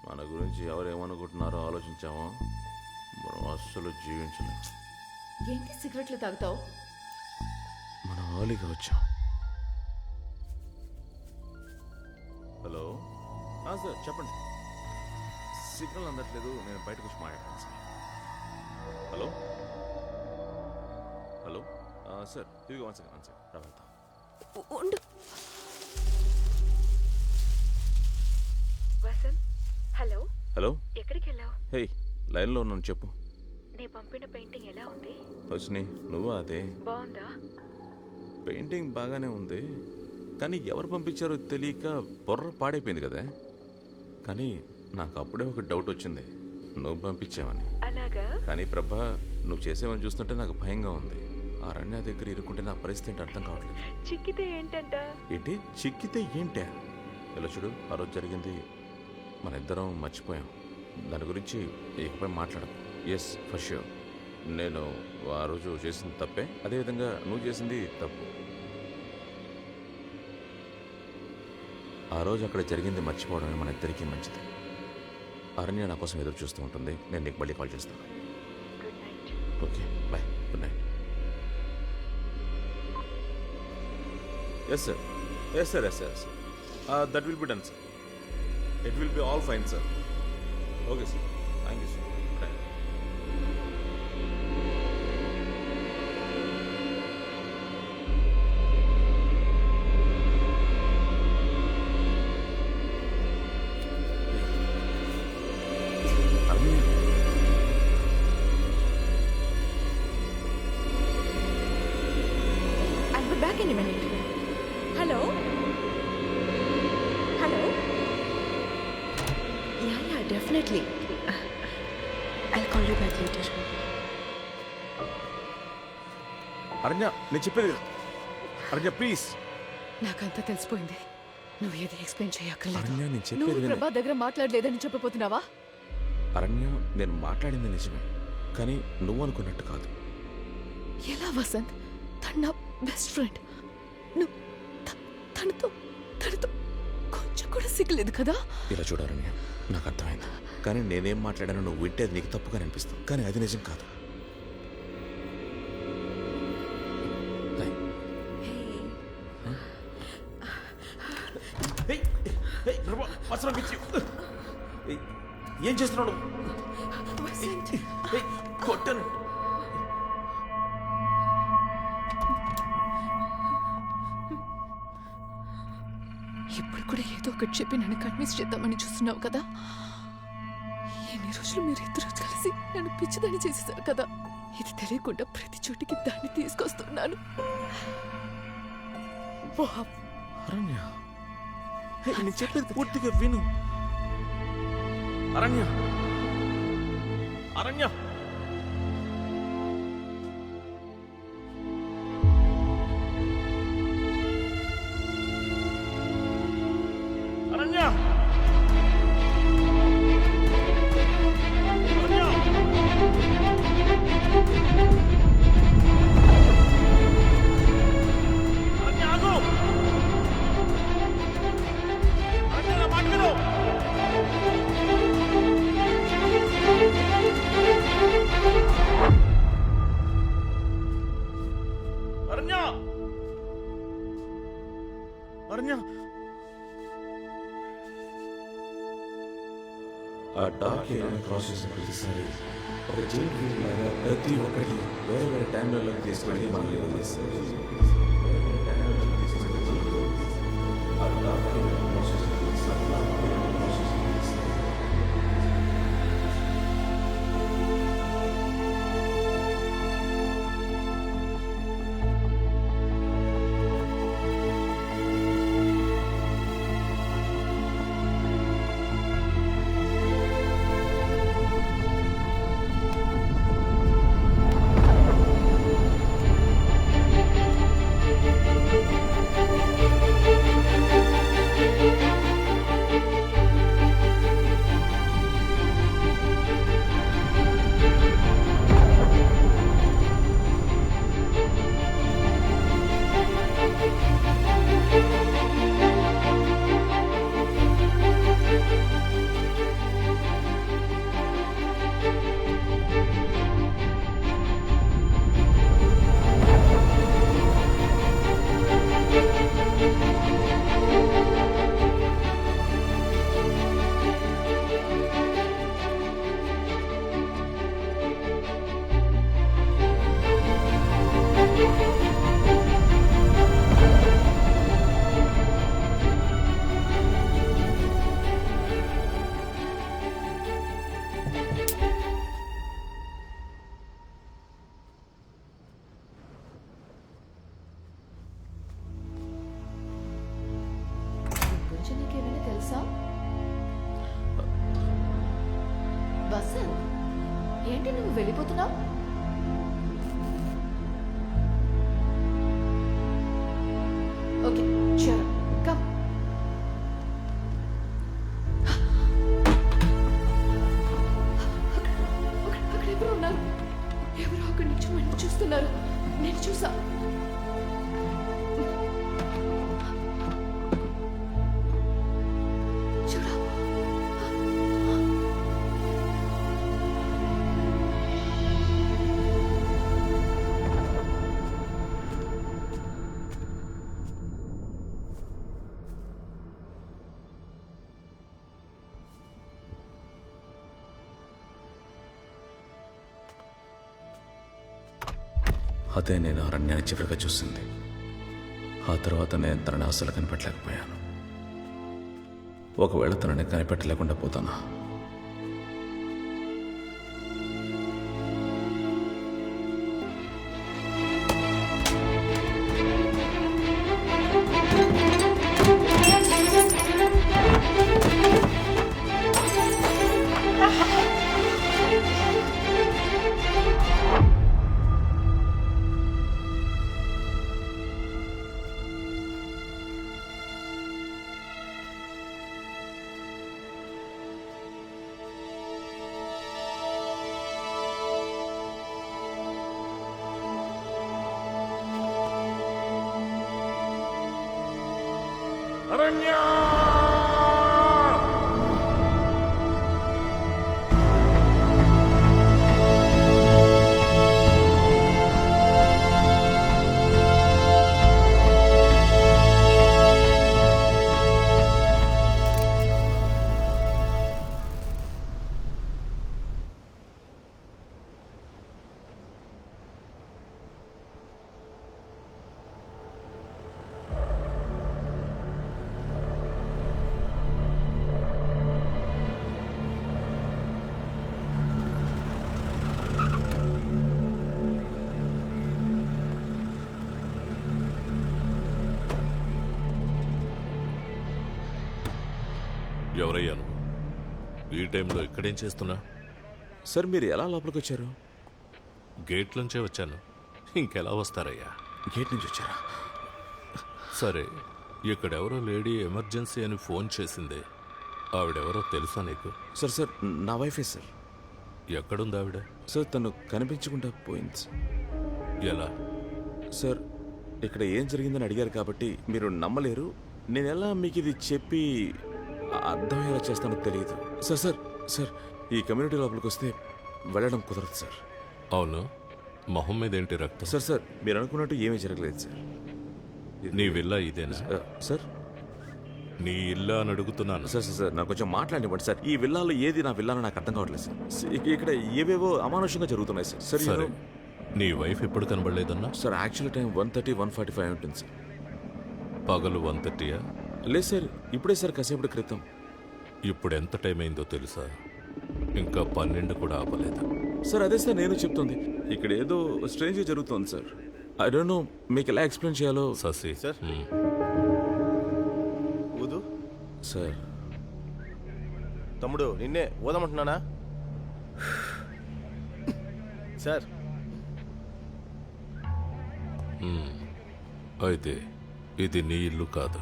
మన గురించి ఎవరేమనుకుంటున్నారో ఆలోచించామో మనం అస్సలు జీవించలేం. ఏంటి సిగరెట్లు తాగుతావు? మనం ఆలీగా వచ్చాం. హలో సార్, చెప్పండి. సిగ్నల్ అందట్లేదు, నేను బయటకు వచ్చి మాట్లాడతాను సార్. హలో హలో సార్, ఇదిగో 1 సెకండ్ సార్, వెళ్తాం. హలో హలో, ఎక్కడికి వెళ్ళావు? హే, లైన్లో ఉన్నాను, చెప్పు. నీ పంపిన పెయింటింగ్ ఎలా ఉంది? వచ్చిని నువ్వు అదే. బాగుందా? పెయింటింగ్ బాగానే ఉంది, కానీ ఎవరు పంపించారో తెలియక బొర్ర పాడైపోయింది కదా. కానీ నాకు అప్పుడే ఒక డౌట్ వచ్చింది, నువ్వు పంపించావని. అలాగా? కానీ ప్రభా, నువ్వు చేసేవని చూస్తుంటే నాకు భయంగా ఉంది. ఆ రణ్య దగ్గర ఇరుక్కుంటే నా పరిస్థితి ఏంటి అర్థం కావట్లేదు. చిక్కితే ఏంటంట? ఏంటి చిక్కితే ఏంటే? ఇలా చూడు, ఆ రోజు జరిగింది మన ఇద్దరం మర్చిపోయాం. దాని గురించి ఇకపై మాట్లాడకు. Yes, for sure. నేను ఆ రోజు చేసింది తప్పే, అదేవిధంగా నువ్వు చేసింది తప్పు. ఆ రోజు అక్కడ జరిగింది మర్చిపోవడమే మన ఇద్దరికీ మంచిది. అరణ్య నా కోసం ఎదురు చూస్తూ ఉంటుంది. నేను నీకు మళ్ళీ కాల్ చేస్తాను. Okay, bye, good night. Yes sir, yes sir, yes sir. That will be done sir. It will be all fine sir. Okay sir, thank you sir. I'll be back in a minute. Hello? Hello? Yeah, definitely. I'll call you back later. అరణ్య, నేను చెప్పేది అరణ్య, please. నాకంతా తెలిసిపోయింది. నువ్వు ఏది explain చేయక్కర్లేదు. అరణ్య, నేను చెప్పేది నువ్వు విను. ప్రభా దగ్గర మాట్లాడలేదని చెప్పబోతున్నావా? అరణ్య, నేను మాట్లాడింది నిజమే, కానీ నువ్వు అనుకున్నట్టు కాదు. ఎలా వసంత్? తను నా బెస్ట్ ఫ్రెండ్. నువ్వు తనతో కొంచెం కూడా సిగ్గులేదు కదా? ఇలా చూడాలన్నయ్య, నాకు అర్థమైంది. కానీ నేనేం మాట్లాడానో నువ్వు వింటే అది నీకు తప్పుగా అనిపిస్తుంది, కానీ అది నిజం కాదు. ఏం చేస్తున్నాడు? కొట్టను. ఇప్పుడు కూడా ఏదో ఒకటి చెప్పి నన్ను కన్విన్స్ చేద్దామని చూస్తున్నావు కదా? ఎన్ని రోజులు మీరిద్దరూ కలిసి నన్ను పిచ్చిదాన్ని చేసేసారు కదా? ఇది తెలియకుండా ప్రతి చోటికి దాన్ని తీసుకొస్తున్నాను. అరణ్య, నేను చెప్పేది పూర్తిగా విను. అరణ్య, అరణ్య, అరణ్య, ఆ డార్క్ ఏరియాని క్రాస్ చేసిన ప్రతిసారి ఒక చైన్ ఫీల్ లాగా ప్రతి ఒక్కటి వేరే వేరే టైంలలోకి తీసుకెళ్ళి మనల్ని వదిలేస్తారు. ఆ డార్క్ ఏరియాని క్రాస్ చేసిన ప్రతిసారి నీకేమైనా తెలుసా? వసంత్, ఏంటి నువ్వు వెళ్ళిపోతున్నావు? Okay, sure, come. వస్తున్నారు. నేను చూసా. చూడు. అదే నేను అరణ్యాన్ని చివరిగా చూసింది. ఆ తర్వాత నేను తనని అసలు కనిపెట్టలేకపోయాను. ఒకవేళ తనని కనిపెట్టలేకుండా పోతానా? ఎవరయ్యాను? ఈ టైంలో ఇక్కడేం చేస్తున్నా? సార్ మీరు ఎలా లోపలికి వచ్చారు? గేట్ నుంచే వచ్చాను. ఇంకెలా వస్తారయ్యా? గేట్ నుంచి వచ్చారా? సరే, ఇక్కడెవరో లేడీ ఎమర్జెన్సీ అని ఫోన్ చేసింది. ఆవిడెవరో తెలుసా నీకు? సార్ నా వైఫే సార్. ఎక్కడుంది ఆవిడ? సార్ తను కనిపించకుండా పోయింది సార్. ఎలా? సార్ ఇక్కడ ఏం జరిగిందని అడిగారు కాబట్టి మీరు నమ్మలేరు. నేను ఎలా మీకు ఇది చెప్పి అర్థమయ్యేలా చేస్తానో తెలియదు. సార్ ఈ కమ్యూనిటీ లోపలికి వస్తే వెళ్ళడం కుదరదు సార్. అవును, మొహం మీద ఏంటి రక్తం? సార్ మీరు అనుకున్నట్టు ఏమీ జరగలేదు సార్. నీ విల్లా ఇదేనా? సార్ నీ ఇల్లా అని అడుగుతున్నాను. సార్ నాకు కొంచెం మాట్లాడివ్వండి సార్. ఈ విల్లాలో ఏది నా విల్లానో నాకు అర్థం కావట్లేదు సార్. ఇక్కడ ఏవేవో అమానుషంగా జరుగుతున్నాయి సార్. సరే, నీ వైఫ్ ఎప్పుడు కనబడలేదన్నా? సార్ యాక్చువల్ టైం 1:30, 1:45 ఉంటుంది సార్. పగలు 1:30? లేదు సార్, ఇప్పుడే సార్ కాసేపటి క్రితం. ఇప్పుడు ఎంత టైం అయిందో తెలుసా? ఇంకా 12 కూడా ఆపలేదు. సార్ అదే సార్ నేను చెప్తుంది. ఇక్కడ ఏదో స్ట్రేంజ్ జరుగుతుంది సార్. ఐ డోంట్ నో మీకు ఎలా ఎక్స్ప్లెయిన్ చేయాలో. ససి సార్ ఊదు. సార్ తమ్ముడు నిన్నే ఊదమంటున్నానా? సార్ అయితే ఇది నీ ఇల్లు కాదు.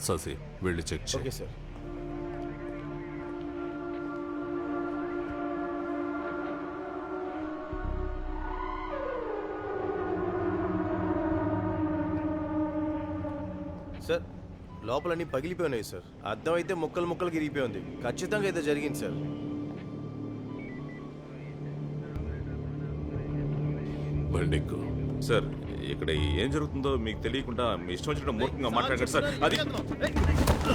ససి వెళ్ళి చెక్ చేయి. Okay sir. సార్ లోపలన్నీ పగిలిపోయినాయి సార్. అద్దం అయితే ముక్కలు ముక్కలు గిరిగిపోయి ఉంది. ఖచ్చితంగా ఏదో జరిగింది సార్. బండిక్కు. సార్ ఇక్కడ ఏం జరుగుతుందో మీకు తెలియకుండా మీ ఇష్టం వచ్చినట్టు మూర్ఖంగా మాట్లాడారు సార్. అది సార్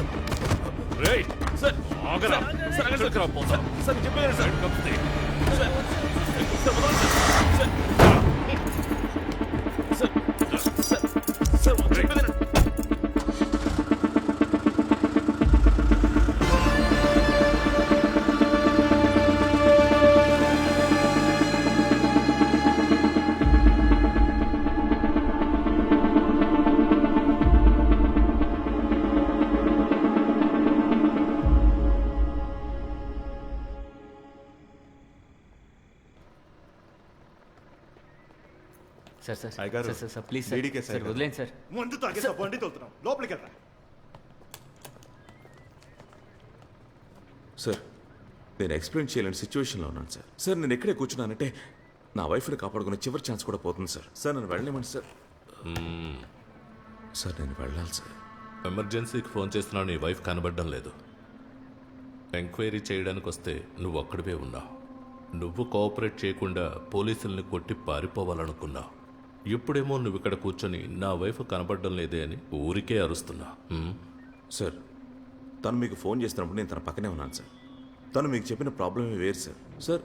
ప్లీజ్ సార్ వదిలేండి సార్. ముందు తాగేసా బండి తోలుతున్నాం. లోపలికి వెళ్ళరా. సార్ నేను ఎక్స్ప్లెయిన్ చేయలేని సిచ్యువేషన్లో ఉన్నాను సార్. సార్ నేను ఎక్కడే కూర్చున్నానంటే నా వైఫ్ని కాపాడుకునే చివరి ఛాన్స్ కూడా పోతుంది సార్. సార్ నన్ను వెళ్ళలేమండి సార్. సార్ నేను వెళ్ళాలి సార్. ఎమర్జెన్సీకి ఫోన్ చేస్తున్నా నీ వైఫ్ కనబడడం లేదు. ఎంక్వైరీ చేయడానికి వస్తే నువ్వు ఒక్కడివే ఉన్నావు. నువ్వు కోఆపరేట్ చేయకుండా పోలీసుల్ని కొట్టి పారిపోవాలనుకున్నావు. ఇప్పుడేమో నువ్వు ఇక్కడ కూర్చొని నా వైఫ్ కనబడడం లేదే అని ఊరికే అరుస్తున్నా. సార్ తను మీకు ఫోన్ చేస్తున్నప్పుడు నేను తన పక్కనే ఉన్నాను సార్. తను మీకు చెప్పిన ప్రాబ్లమే వేరు సార్. సార్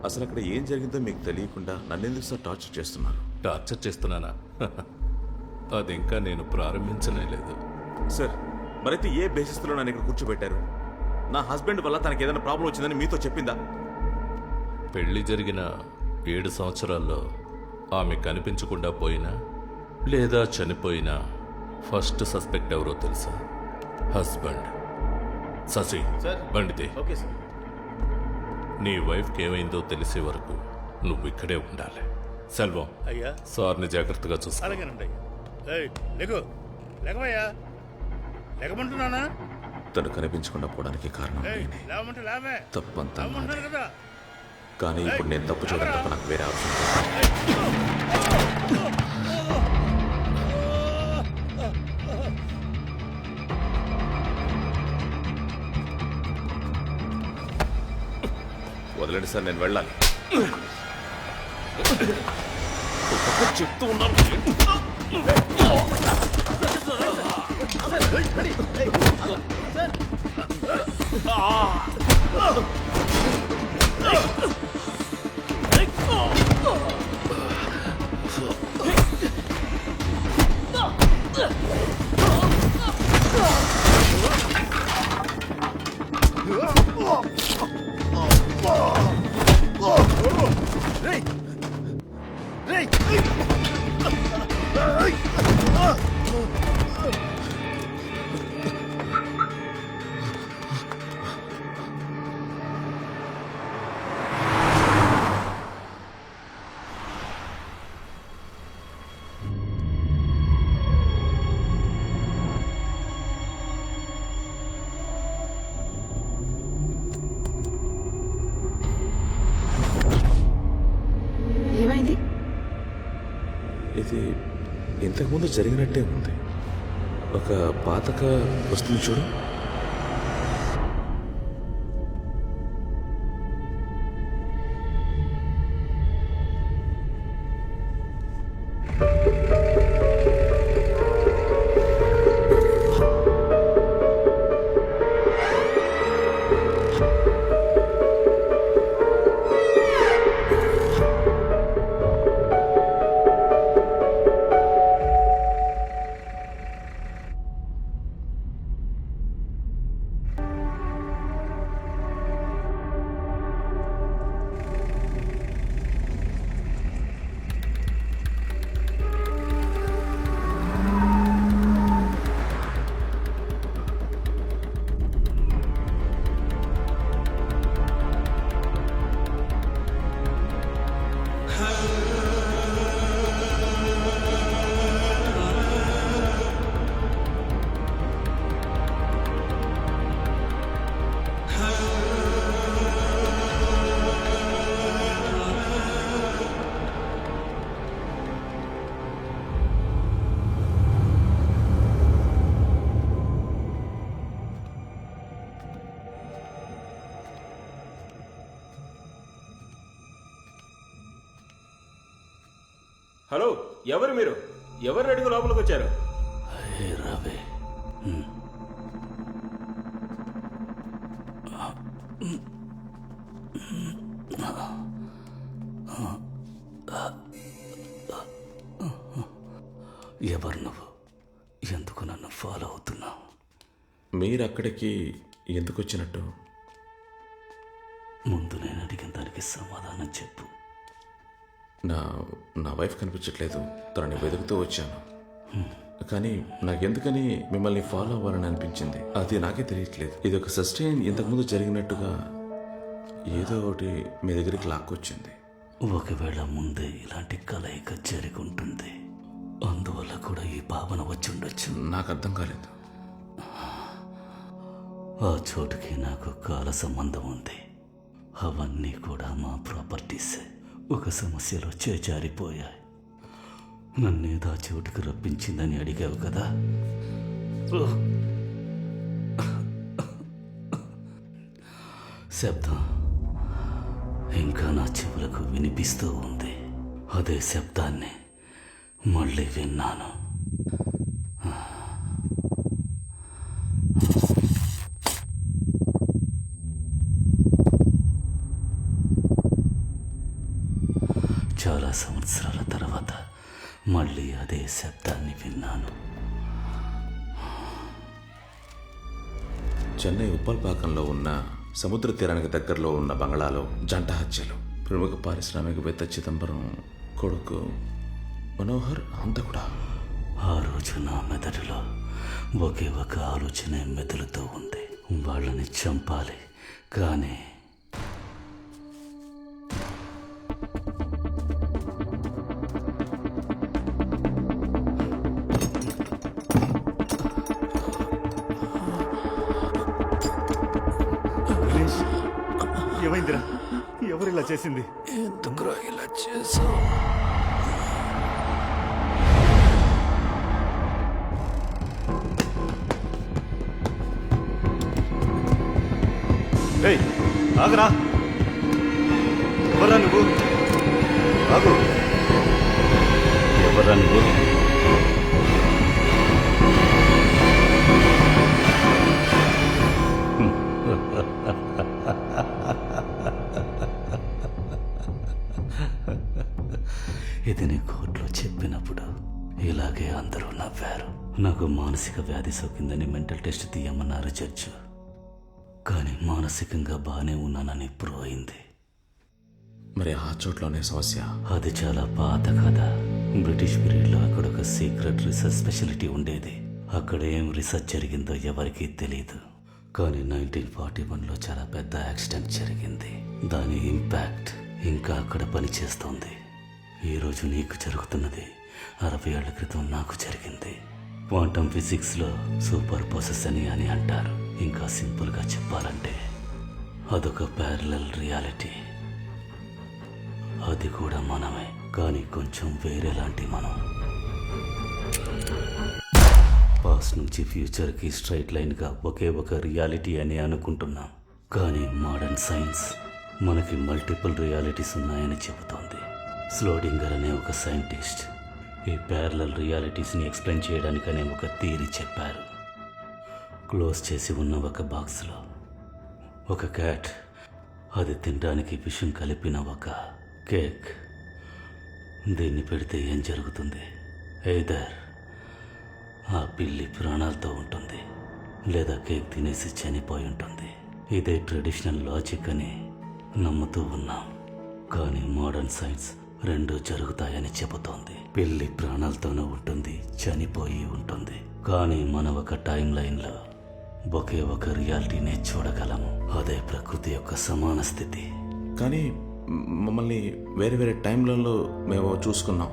అసలు అక్కడ ఏం జరిగిందో మీకు తెలియకుండా నన్నెందుకు సార్ టార్చర్ చేస్తున్నారు? టార్చర్ చేస్తున్నానా? అది ఇంకా నేను ప్రారంభించనే లేదు సార్. మరైతే ఏ బేసిస్లో నన్ను ఇక్కడ కూర్చోబెట్టారు? నా హస్బెండ్ వల్ల తనకి ఏదైనా ప్రాబ్లం వచ్చిందని మీతో చెప్పిందా? పెళ్లి జరిగిన 7 సంవత్సరాల్లో ఆమె కనిపించకుండా పోయినా లేదా చనిపోయినా ఫస్ట్ సస్పెక్ట్ ఎవరో తెలుసా? హస్బెండ్. శశి బండితే. Okay sir. నీ వైఫ్కి ఏమైందో తెలిసే వరకు నువ్వు ఇక్కడే ఉండాలి. సెల్వం, అయ్యా సార్ని జాగ్రత్తగా చూసుకో. అలాగేనండి. లేకు లేకమయ్యా, లేకమంటున్నానా? తను కనిపించకుండా పోవడానికి కారణం లేవమంటే లేవే, తప్పంతా లేవమంటున్నాను కదా. కానీ ఇప్పుడు నేను తప్పు చేయడం తప్ప నాకు వేరే ఆప్షన్ లేదు. వదలండి సార్, నేను వెళ్ళాలి. చెప్తూ ఉన్నాను. ఏమైంది? ఇది ఇంతకుముందు జరిగినట్టే ఉంది. ఒక పాతక వస్తుంది చూడు. హలో, ఎవరు మీరు? ఎవరు అడుగు లోపలికి వచ్చారు? రావే. ఎవరు నువ్వు? ఎందుకు నన్ను ఫాలో అవుతున్నావు? మీరు అక్కడికి ఎందుకు వచ్చినట్టు? ముందు నేను అడిగిన దానికి సమాధానం చెప్పు. నా వైఫ్ కనిపించట్లేదు. తనని వెతుకుతూ వచ్చాను. కానీ నాకెందుకని మిమ్మల్ని ఫాలో అవ్వాలని అనిపించింది. అది నాకే తెలియట్లేదు. ఇది ఒక సస్టైన్ ఇంతకుముందు జరిగినట్టుగా ఏదో ఒకటి మీ దగ్గరికి లాక్కొచ్చింది. ఒకవేళ ముందే ఇలాంటి కలయిక జరిగి ఉంటుంది, అందువల్ల కూడా ఈ భావన వచ్చి ఉండొచ్చు. నాకు అర్థం కాలేదు. ఆ చోటుకి నాకు కాల సంబంధం ఉంది. అవన్నీ కూడా మా ప్రాపర్టీసే. ఒక సమస్యలో చేజారిపోయాయి. నన్నేదో ఆ చోటుకు రప్పించిందని అడిగావు కదా. శబ్దం ఇంకా నా చెవులకు వినిపిస్తూ ఉంది. అదే శబ్దాన్ని మళ్ళీ విన్నాను. చాలా సంవత్సరాల తర్వాత మళ్ళీ అదే శబ్దాన్ని విన్నాను. చెన్నై ఉప్పల్పాకంలో ఉన్న సముద్ర తీరానికి దగ్గరలో ఉన్న బంగ్లాలో జంట హత్యలు. ప్రముఖ పారిశ్రామికవేత్త చిదంబరం కొడుకు మనోహర్ హంతకుడా. ఆ రోజు నా మెదడులో ఒకే ఒక ఆలోచనే మెదులుతూ ఉంది. వాళ్ళని చంపాలి. కానీ ఏమైందిరా? ఎవరు ఇలా చేసింది? ఎందుకురా ఇలా చేసావు? ఏయ్, ఆగరా! ఎవరా నువ్వు? ఆగు! ఎవరా నువ్వు? ఇది నీ కోర్టులో చెప్పినప్పుడు ఇలాగే అందరూ నవ్వారు. నాకు మానసిక వ్యాధి సోకిందని మెంటల్ టెస్ట్ తీయమన్నారు జడ్జి. కానీ మానసికంగా బాగానే ఉన్నానని ప్రూవ్ అయింది. మరి ఆ చోట్లోనే సమస్య. అది చాలా పాత కథ. బ్రిటిష్ పీరియడ్లో అక్కడ ఒక సీక్రెట్ రీసెర్చ్ స్పెషాలిటీ ఉండేది. అక్కడ ఏం రీసెర్చ్ జరిగిందో ఎవరికీ తెలియదు. కానీ 1941లో చాలా పెద్ద యాక్సిడెంట్ జరిగింది. దాని ఇంపాక్ట్ ఇంకా అక్కడ పనిచేస్తోంది. ఈరోజు నీకు జరుగుతున్నది 60 ఏళ్ల క్రితం నాకు జరిగింది. క్వాంటమ్ ఫిజిక్స్లో సూపర్ పొసెస్ అని అంటారు. ఇంకా సింపుల్గా చెప్పాలంటే అదొక ప్యారలల్ రియాలిటీ. అది కూడా మనమే, కానీ కొంచెం వేరేలాంటి మనం. పాస్ట్ నుంచి ఫ్యూచర్కి స్ట్రైట్ లైన్గా ఒకే ఒక రియాలిటీ అని అనుకుంటున్నాం. కానీ మోడర్న్ సైన్స్ మనకి మల్టిపుల్ రియాలిటీస్ ఉన్నాయని చెబుతోంది. స్లోడింగర్ అనే ఒక సైంటిస్ట్ ఈ ప్యారలల్ రియాలిటీస్ని ఎక్స్ప్లెయిన్ చేయడానికనే ఒక థియరీ చెప్పారు. క్లోజ్ చేసి ఉన్న ఒక బాక్స్లో ఒక క్యాట్, అది తినడానికి విషం కలిపిన ఒక కేక్. దీన్ని పెడితే ఏం జరుగుతుంది? ఎయిదర్ ఆ పిల్లి ప్రాణాలతో ఉంటుంది, లేదా కేక్ తినేసి చనిపోయి ఉంటుంది. ఇదే ట్రెడిషనల్ లాజిక్ అని నమ్ముతూ ఉన్నాం. కానీ మోడర్న్ సైన్స్ రెండు జరుగుతాయని చెబుతోంది. పిల్లి ప్రాణాలతోనూ ఉంటుంది, చనిపోయి ఉంటుంది. కానీ మన ఒక టైం లైన్లో ఒకే ఒక రియాలిటీనే చూడగలము. అదే ప్రకృతి యొక్క సమాన స్థితి. కానీ మమ్మల్ని వేరే వేరే టైంలలో మేము చూసుకున్నాం.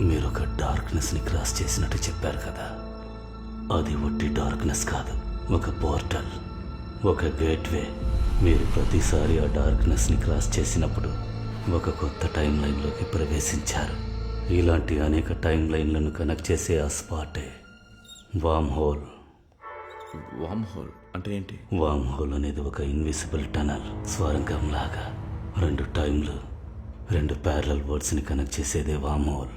మీరు ఒక డార్క్నెస్ని క్రాస్ చేసినట్టు చెప్పారు కదా. అది ఒట్టి డార్క్నెస్ కాదు, ఒక పోర్టల్, ఒక గేట్వే. మీరు ప్రతిసారి ఆ డార్క్నెస్ని క్రాస్ చేసినప్పుడు ఒక కొత్త టైం లైన్లోకి ప్రవేశించారు. ఇలాంటి అనేక టైం లైన్లను కనెక్ట్ చేసే ఆ స్పాటే వామ్ హోల్. వామ్ హోల్ అంటే ఏంటి? వామ్ హోల్ అనేది ఒక ఇన్విజిబుల్ టనల్, స్వరంగం లాగా. రెండు టైంలు, రెండు ప్యారలల్ వర్డ్స్ని కనెక్ట్ చేసేదే వామ్ హోల్.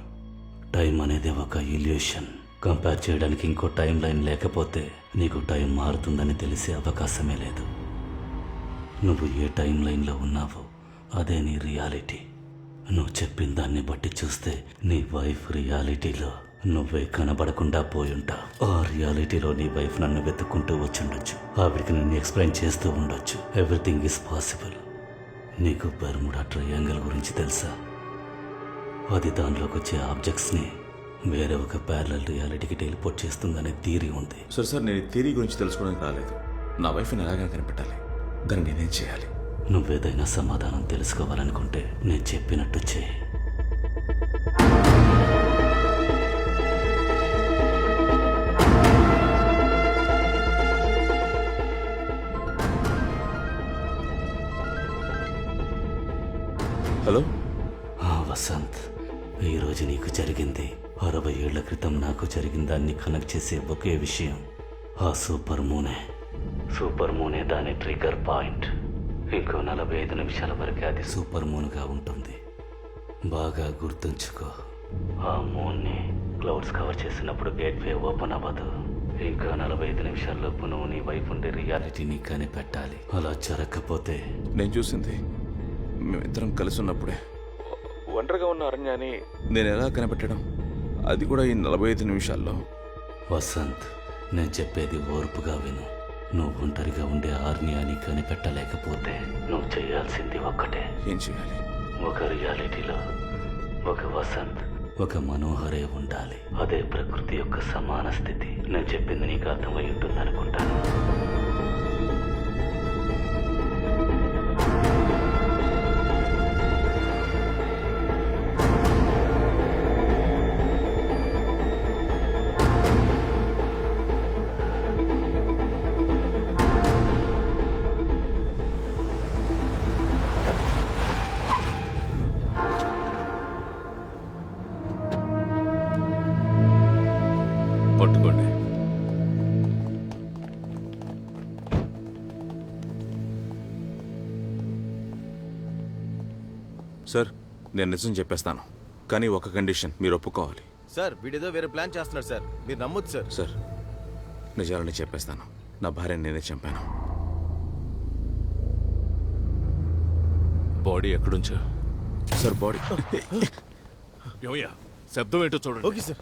టైం అనేది ఒక ఇల్యూషన్. కంపేర్ చేయడానికి ఇంకో టైం లైన్ లేకపోతే నీకు టైం మారుతుందని తెలిసే అవకాశమే లేదు. నువ్వు ఏ టైం లైన్లో ఉన్నావో అదే నీ రియాలిటీ. నువ్వు చెప్పిన దాన్ని బట్టి చూస్తే నీ వైఫ్ రియాలిటీలో నువ్వే కనబడకుండా పోయుంటావు. ఆ రియాలిటీలో నీ వైఫ్ నన్ను వెతుక్కుంటూ వచ్చుండొచ్చు. ఆవిడికి నన్ను ఎక్స్ప్లెయిన్ చేస్తూ ఉండొచ్చు. Everything is possible. నీకు బెర్ముడా ట్రయాంగిల్ గురించి తెలుసా? అది దానిలోకి వచ్చే ఆబ్జెక్ట్స్ని వేరే ఒక ప్యారలల్ రియాలిటీకి టెలిపోర్ట్ చేస్తుందనే థియరీ ఉంది. సార్ నేను ఈ థియరీ గురించి తెలుసుకోవడానికి రాలేదు. నా వైఫ్ని ఎలాగైనా కనిపెట్టాలి. దాన్ని నేనేం చేయాలి? నువ్వేదైనా సమాధానం తెలుసుకోవాలనుకుంటే నేను చెప్పినట్టు చేయి. హలో వసంత్, ఈరోజు నీకు జరిగింది 60 ఏళ్ల క్రితం నాకు జరిగిన దాన్ని కనెక్ట్ చేసే ఒకే విషయం. ఆ సూపర్ మూనే దాని ట్రిగర్ పాయింట్. ఇంకో 45 నిమిషాల వరకు అది సూపర్ మూన్గా ఉంటుంది. బాగా గుర్తుంచుకో, ఆ మూన్ని క్లౌడ్స్ కవర్ చేసినప్పుడు గేట్వే ఓపెన్ అవ్వదు. ఇంకా 45 నిమిషాల్లోపు నువ్వు నీ వైపు ఉండే రియాలిటీని కనిపెట్టాలి. అలా జరగకపోతే నేను చూసింది మేమిద్దరం కలిసి ఉన్నప్పుడే ఒంటరిగా ఉన్న అరణ్యాన్ని నేను ఎలా కనిపెట్టడం, అది కూడా ఈ 45 నిమిషాల్లో. వసంత్, నేను చెప్పేది ఓర్పుగా విను. నువ్వు ఒంటరిగా ఉండే అరణ్యాన్ని కనిపెట్టలేకపోతే నువ్వు చేయాల్సింది ఒక్కటే. ఏం చేయాలి? ఒక రియాలిటీలో ఒక వసంత్, ఒక మనోహరే ఉండాలి. అదే ప్రకృతి యొక్క సమాన స్థితి. నేను చెప్పింది నీకు అర్థమై ఉంటుంది అనుకుంటాను. పట్టుకోండి. సార్, నేను నిజం చెప్పేస్తాను, కానీ ఒక కండిషన్, మీరు ఒప్పుకోవాలి. సార్, వీడేదో వేరే ప్లాన్ చేస్తున్నాడు సార్, మీరు నమ్మొచ్చు సార్. సార్, నిజాలని చెప్పేస్తాను. నా భార్యని నేనే చంపాను. బాడీ ఎక్కడుంచా? సార్, బాడీ ఏమయ్యా, శబ్దం ఏంటో చూడండి. Okay sir.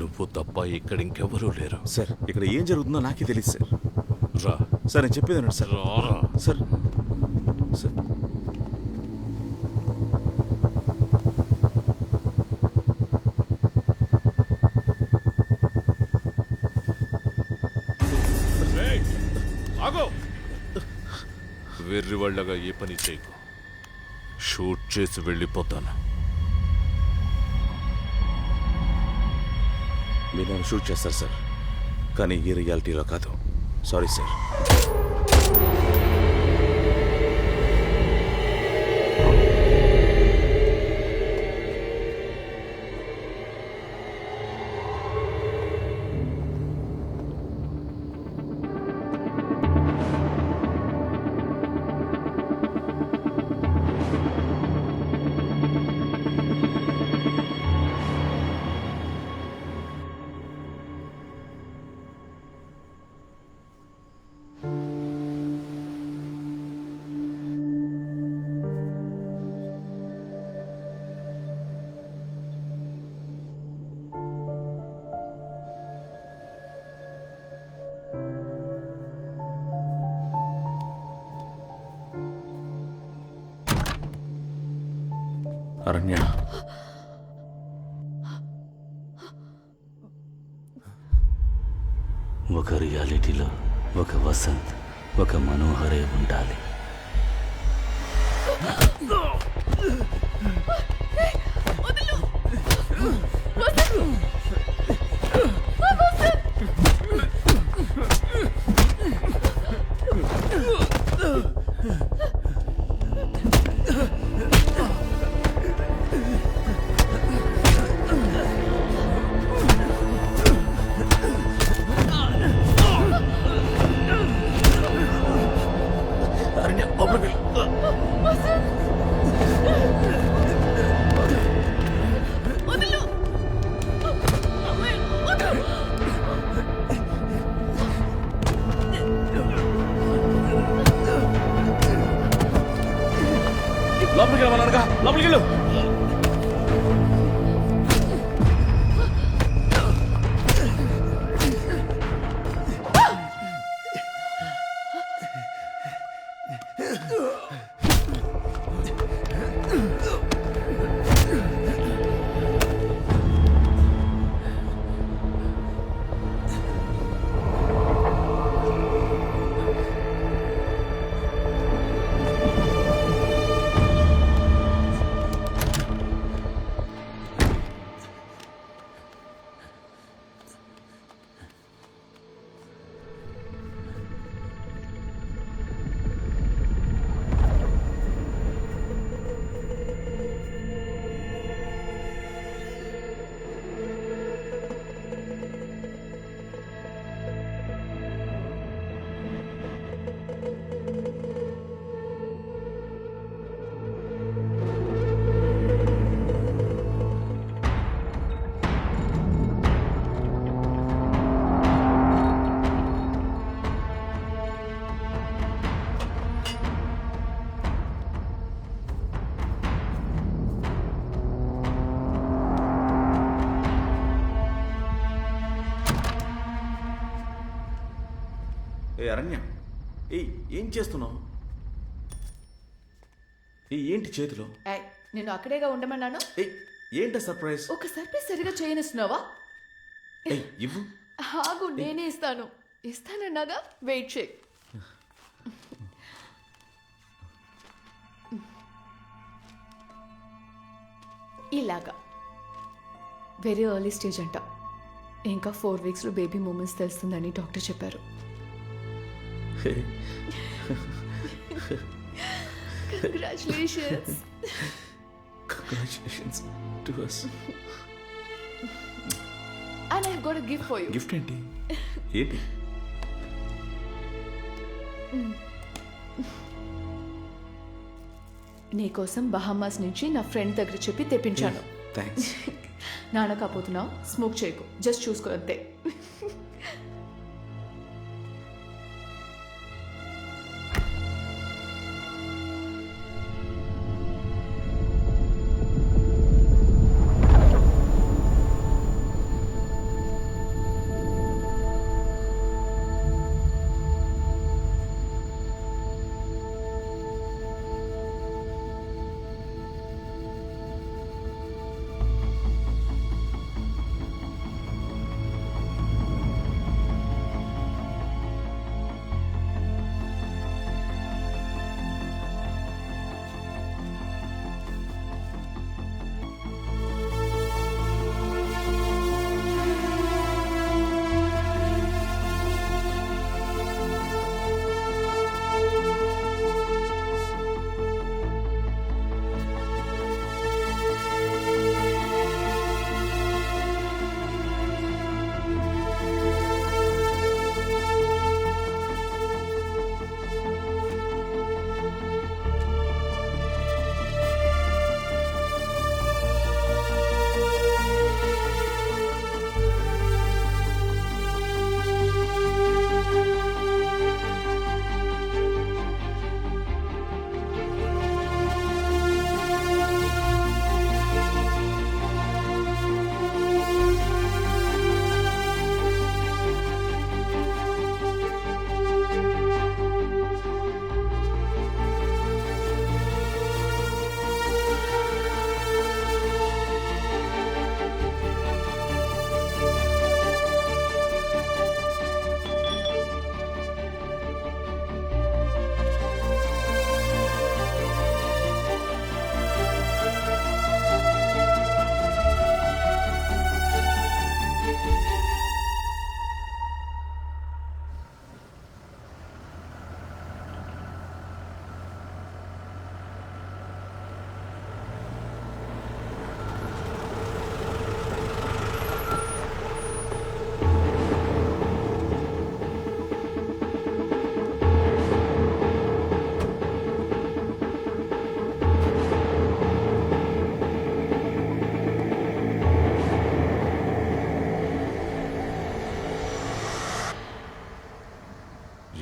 నువ్వు తప్ప ఇక్కడ ఇంకెవరూ లేరు. సార్, ఇక్కడ ఏం జరుగుతుందో నాకే తెలియదు సార్. రా సార్, నేను చెప్పేది సార్. రారా. సార్ సార్ ఆగో, వెర్రి వాళ్ళగా ఏ పని చేయకు. షూట్ చేసి వెళ్ళిపోతాను. మీరు నన్ను షూట్ చేస్తారు సార్, కానీ ఈ రియాలిటీలో కాదు. Sorry sir. అరణ్య, ఒక రియాలిటీలో ఒక వసంత్, ఒక మనోహరే ఉండాలి. లోపలికి వెళ్ళమన్నానుగా, లోపలికి వెళ్ళు. ఏ అరణ్య, ఏం చేస్తున్నావు? ఏంటి చేతిలో? నేను అక్కడేగా ఉండమన్నాను. ఏంట సర్ప్రైజ్? ఒక సర్ప్రైజ్ సరిగా చేయనిస్తున్నావా? ఇవ్వు. ఆగు, నేనే ఇస్తాను. ఇస్తానన్నాగా, వెయిట్ చేయి. ఇలాగా వెరీ ఎర్లీ స్టేజ్ అంట. ఇంకా 4 వీక్స్లో బేబీ మూమెంట్స్ తెలుస్తుందని డాక్టర్ చెప్పారు. Congratulations. Congratulations to us. And I've got a gift for you. Gift ఏంటి? ఏంటి? నీకోసం బహామాస్ నుంచి నా ఫ్రెండ్ దగ్గర చెప్పి తెప్పించాను. థ్యాంక్స్. నాన్న కాపోతున్నావు, స్మోక్ చేయకు, జస్ట్ చూసుకో అంతే.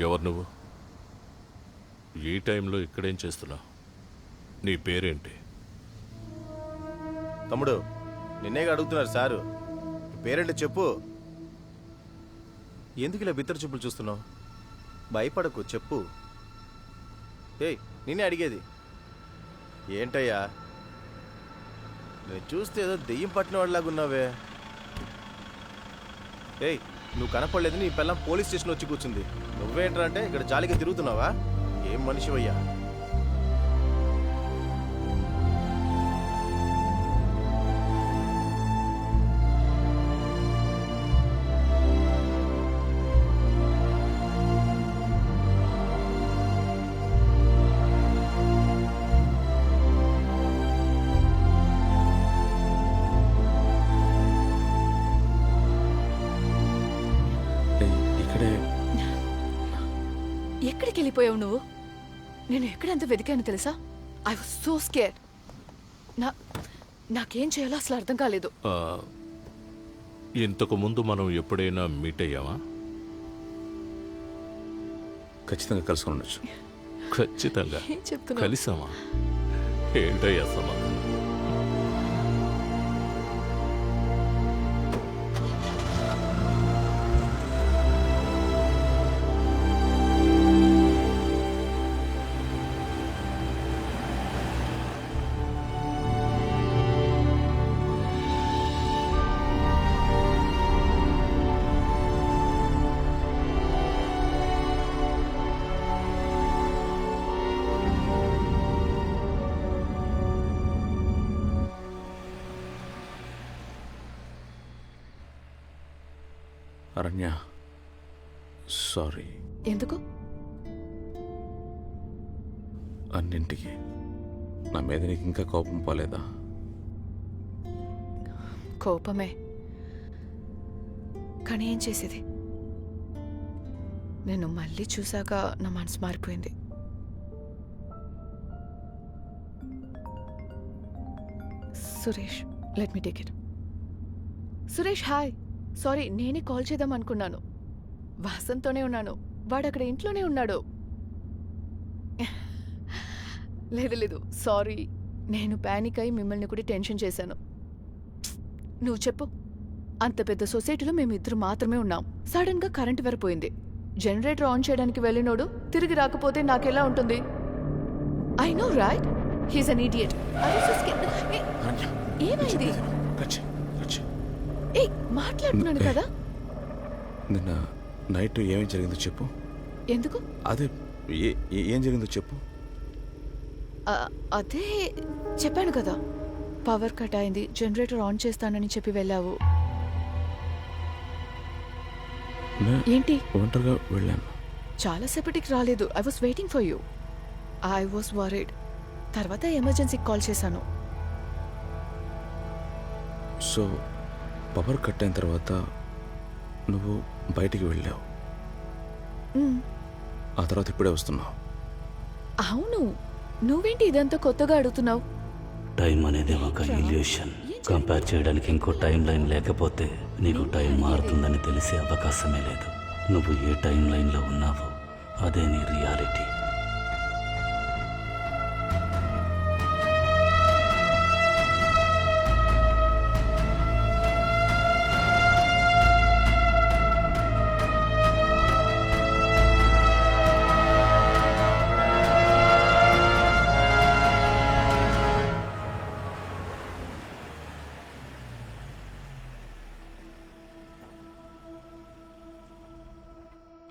ఎవరు నువ్వు? ఈ టైంలో ఇక్కడేం చేస్తున్నావు? నీ పేరేంటి? తమ్ముడు, నిన్నేగా అడుగుతున్నారు సారు. పేరేంటి చెప్పు. ఎందుకు ఇలా బిత్తర చూపులు చూస్తున్నావు? భయపడకు, చెప్పు. ఏయ్, నిన్నే అడిగేది. ఏంటయ్యా, నేను చూస్తే ఏదో దెయ్యం పట్టిన వాడిలాగున్నావే. ఏయ్, నువ్వు కనపడలేదు, నీ పిల్లం పోలీస్ స్టేషన్ వచ్చి కూర్చుంది. నువ్వేంట్రా అంటే ఇక్కడ జాలిగా తిరుగుతున్నావా? ఏం మనిషివయ్యా? ఎక్కడికి వెళ్ళిపోయావు నువ్వు? నేను ఎక్కడంత వెతికాను తెలుసా? I was so scared. నాకేం చేయాలో అసలు అర్థం కాలేదు. ఇంతకు ముందు మనం ఎప్పుడైనా మీట్ అయ్యామా? ఖచ్చితంగా కలుసుకొని ఉండొచ్చు. ఖచ్చితంగా ఏం చెప్తున్నావు? కలిసామా? ఏంటయ్యా సమాధానం? అరణ్య సారీ. ఎందుకు? అన్నింటికి నా మీద నీకు ఇంకా కోపం పోలేదా? కోపమే, కానీ ఏం చేసేది? నేను మళ్ళీ చూశాక నా మనసు మారిపోయింది. Suresh, let me take it. Suresh hi. Sorry, నేనే కాల్ చేద్దాం అనుకున్నాను. వాసంతోనే ఉన్నాను, వాడు అక్కడ ఇంట్లోనే ఉన్నాడు. లేదు సారీ, నేను ప్యానిక్ అయి మిమ్మల్ని కూడా టెన్షన్ చేశాను. నువ్వు చెప్పు. అంత పెద్ద సొసైటీలో మేమిద్దరు మాత్రమే ఉన్నాం. సడన్ గా కరెంట్ వెరపోయింది. జనరేటర్ ఆన్ చేయడానికి వెళ్ళినోడు తిరిగి రాకపోతే నాకెలా ఉంటుంది? I know right, he's an idiot. ఏమైంది? ఏ మాట్లాడుతున్నాను కదా. నిన్న నైట్ ఏమేం జరిగిందో చెప్పు. ఎందుకు? అదే ఏం జరిగిందో చెప్పు. అదే చెప్పాను కదా, పవర్ కట్ అయింది, జనరేటర్ ఆన్ చేస్తానని చెప్పి వెళ్ళావు. ఏంటి? ఒంటరిగా వెళ్ళాను. చాలాసేపటికి రాలేదు. I was waiting for you. I was worried. తర్వాత ఎమర్జెన్సీకి కాల్ చేశాను. సో పవర్ కట్ అయిన తర్వాత నువ్వు బయటికి వెళ్ళావు. ఆ తర్వాత ఇప్పుడే వస్తున్నావు. అవును, నువ్వేంటి ఇదంతా కొత్తగా అడుగుతున్నావు? టైం అనేది ఒక ఇల్యూషన్. కంపేర్ చేయడానికి ఇంకో టైం లైన్ లేకపోతే నీకు టైం మారుతుందని తెలిసే అవకాశమే లేదు. నువ్వు ఏ టైం లైన్లో ఉన్నావో అదే నీ రియాలిటీ.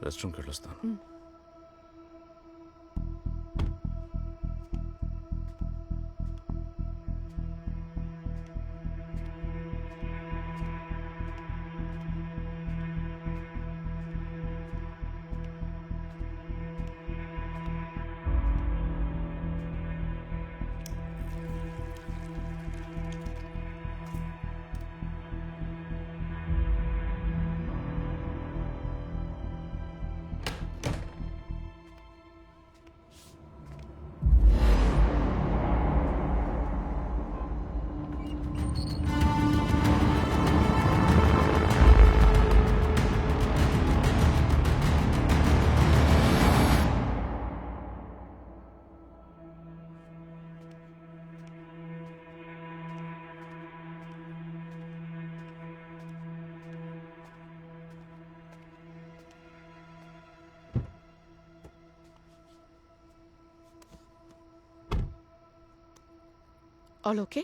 రెస్ట్ రూమ్కి వెళ్ళొస్తాను. All okay?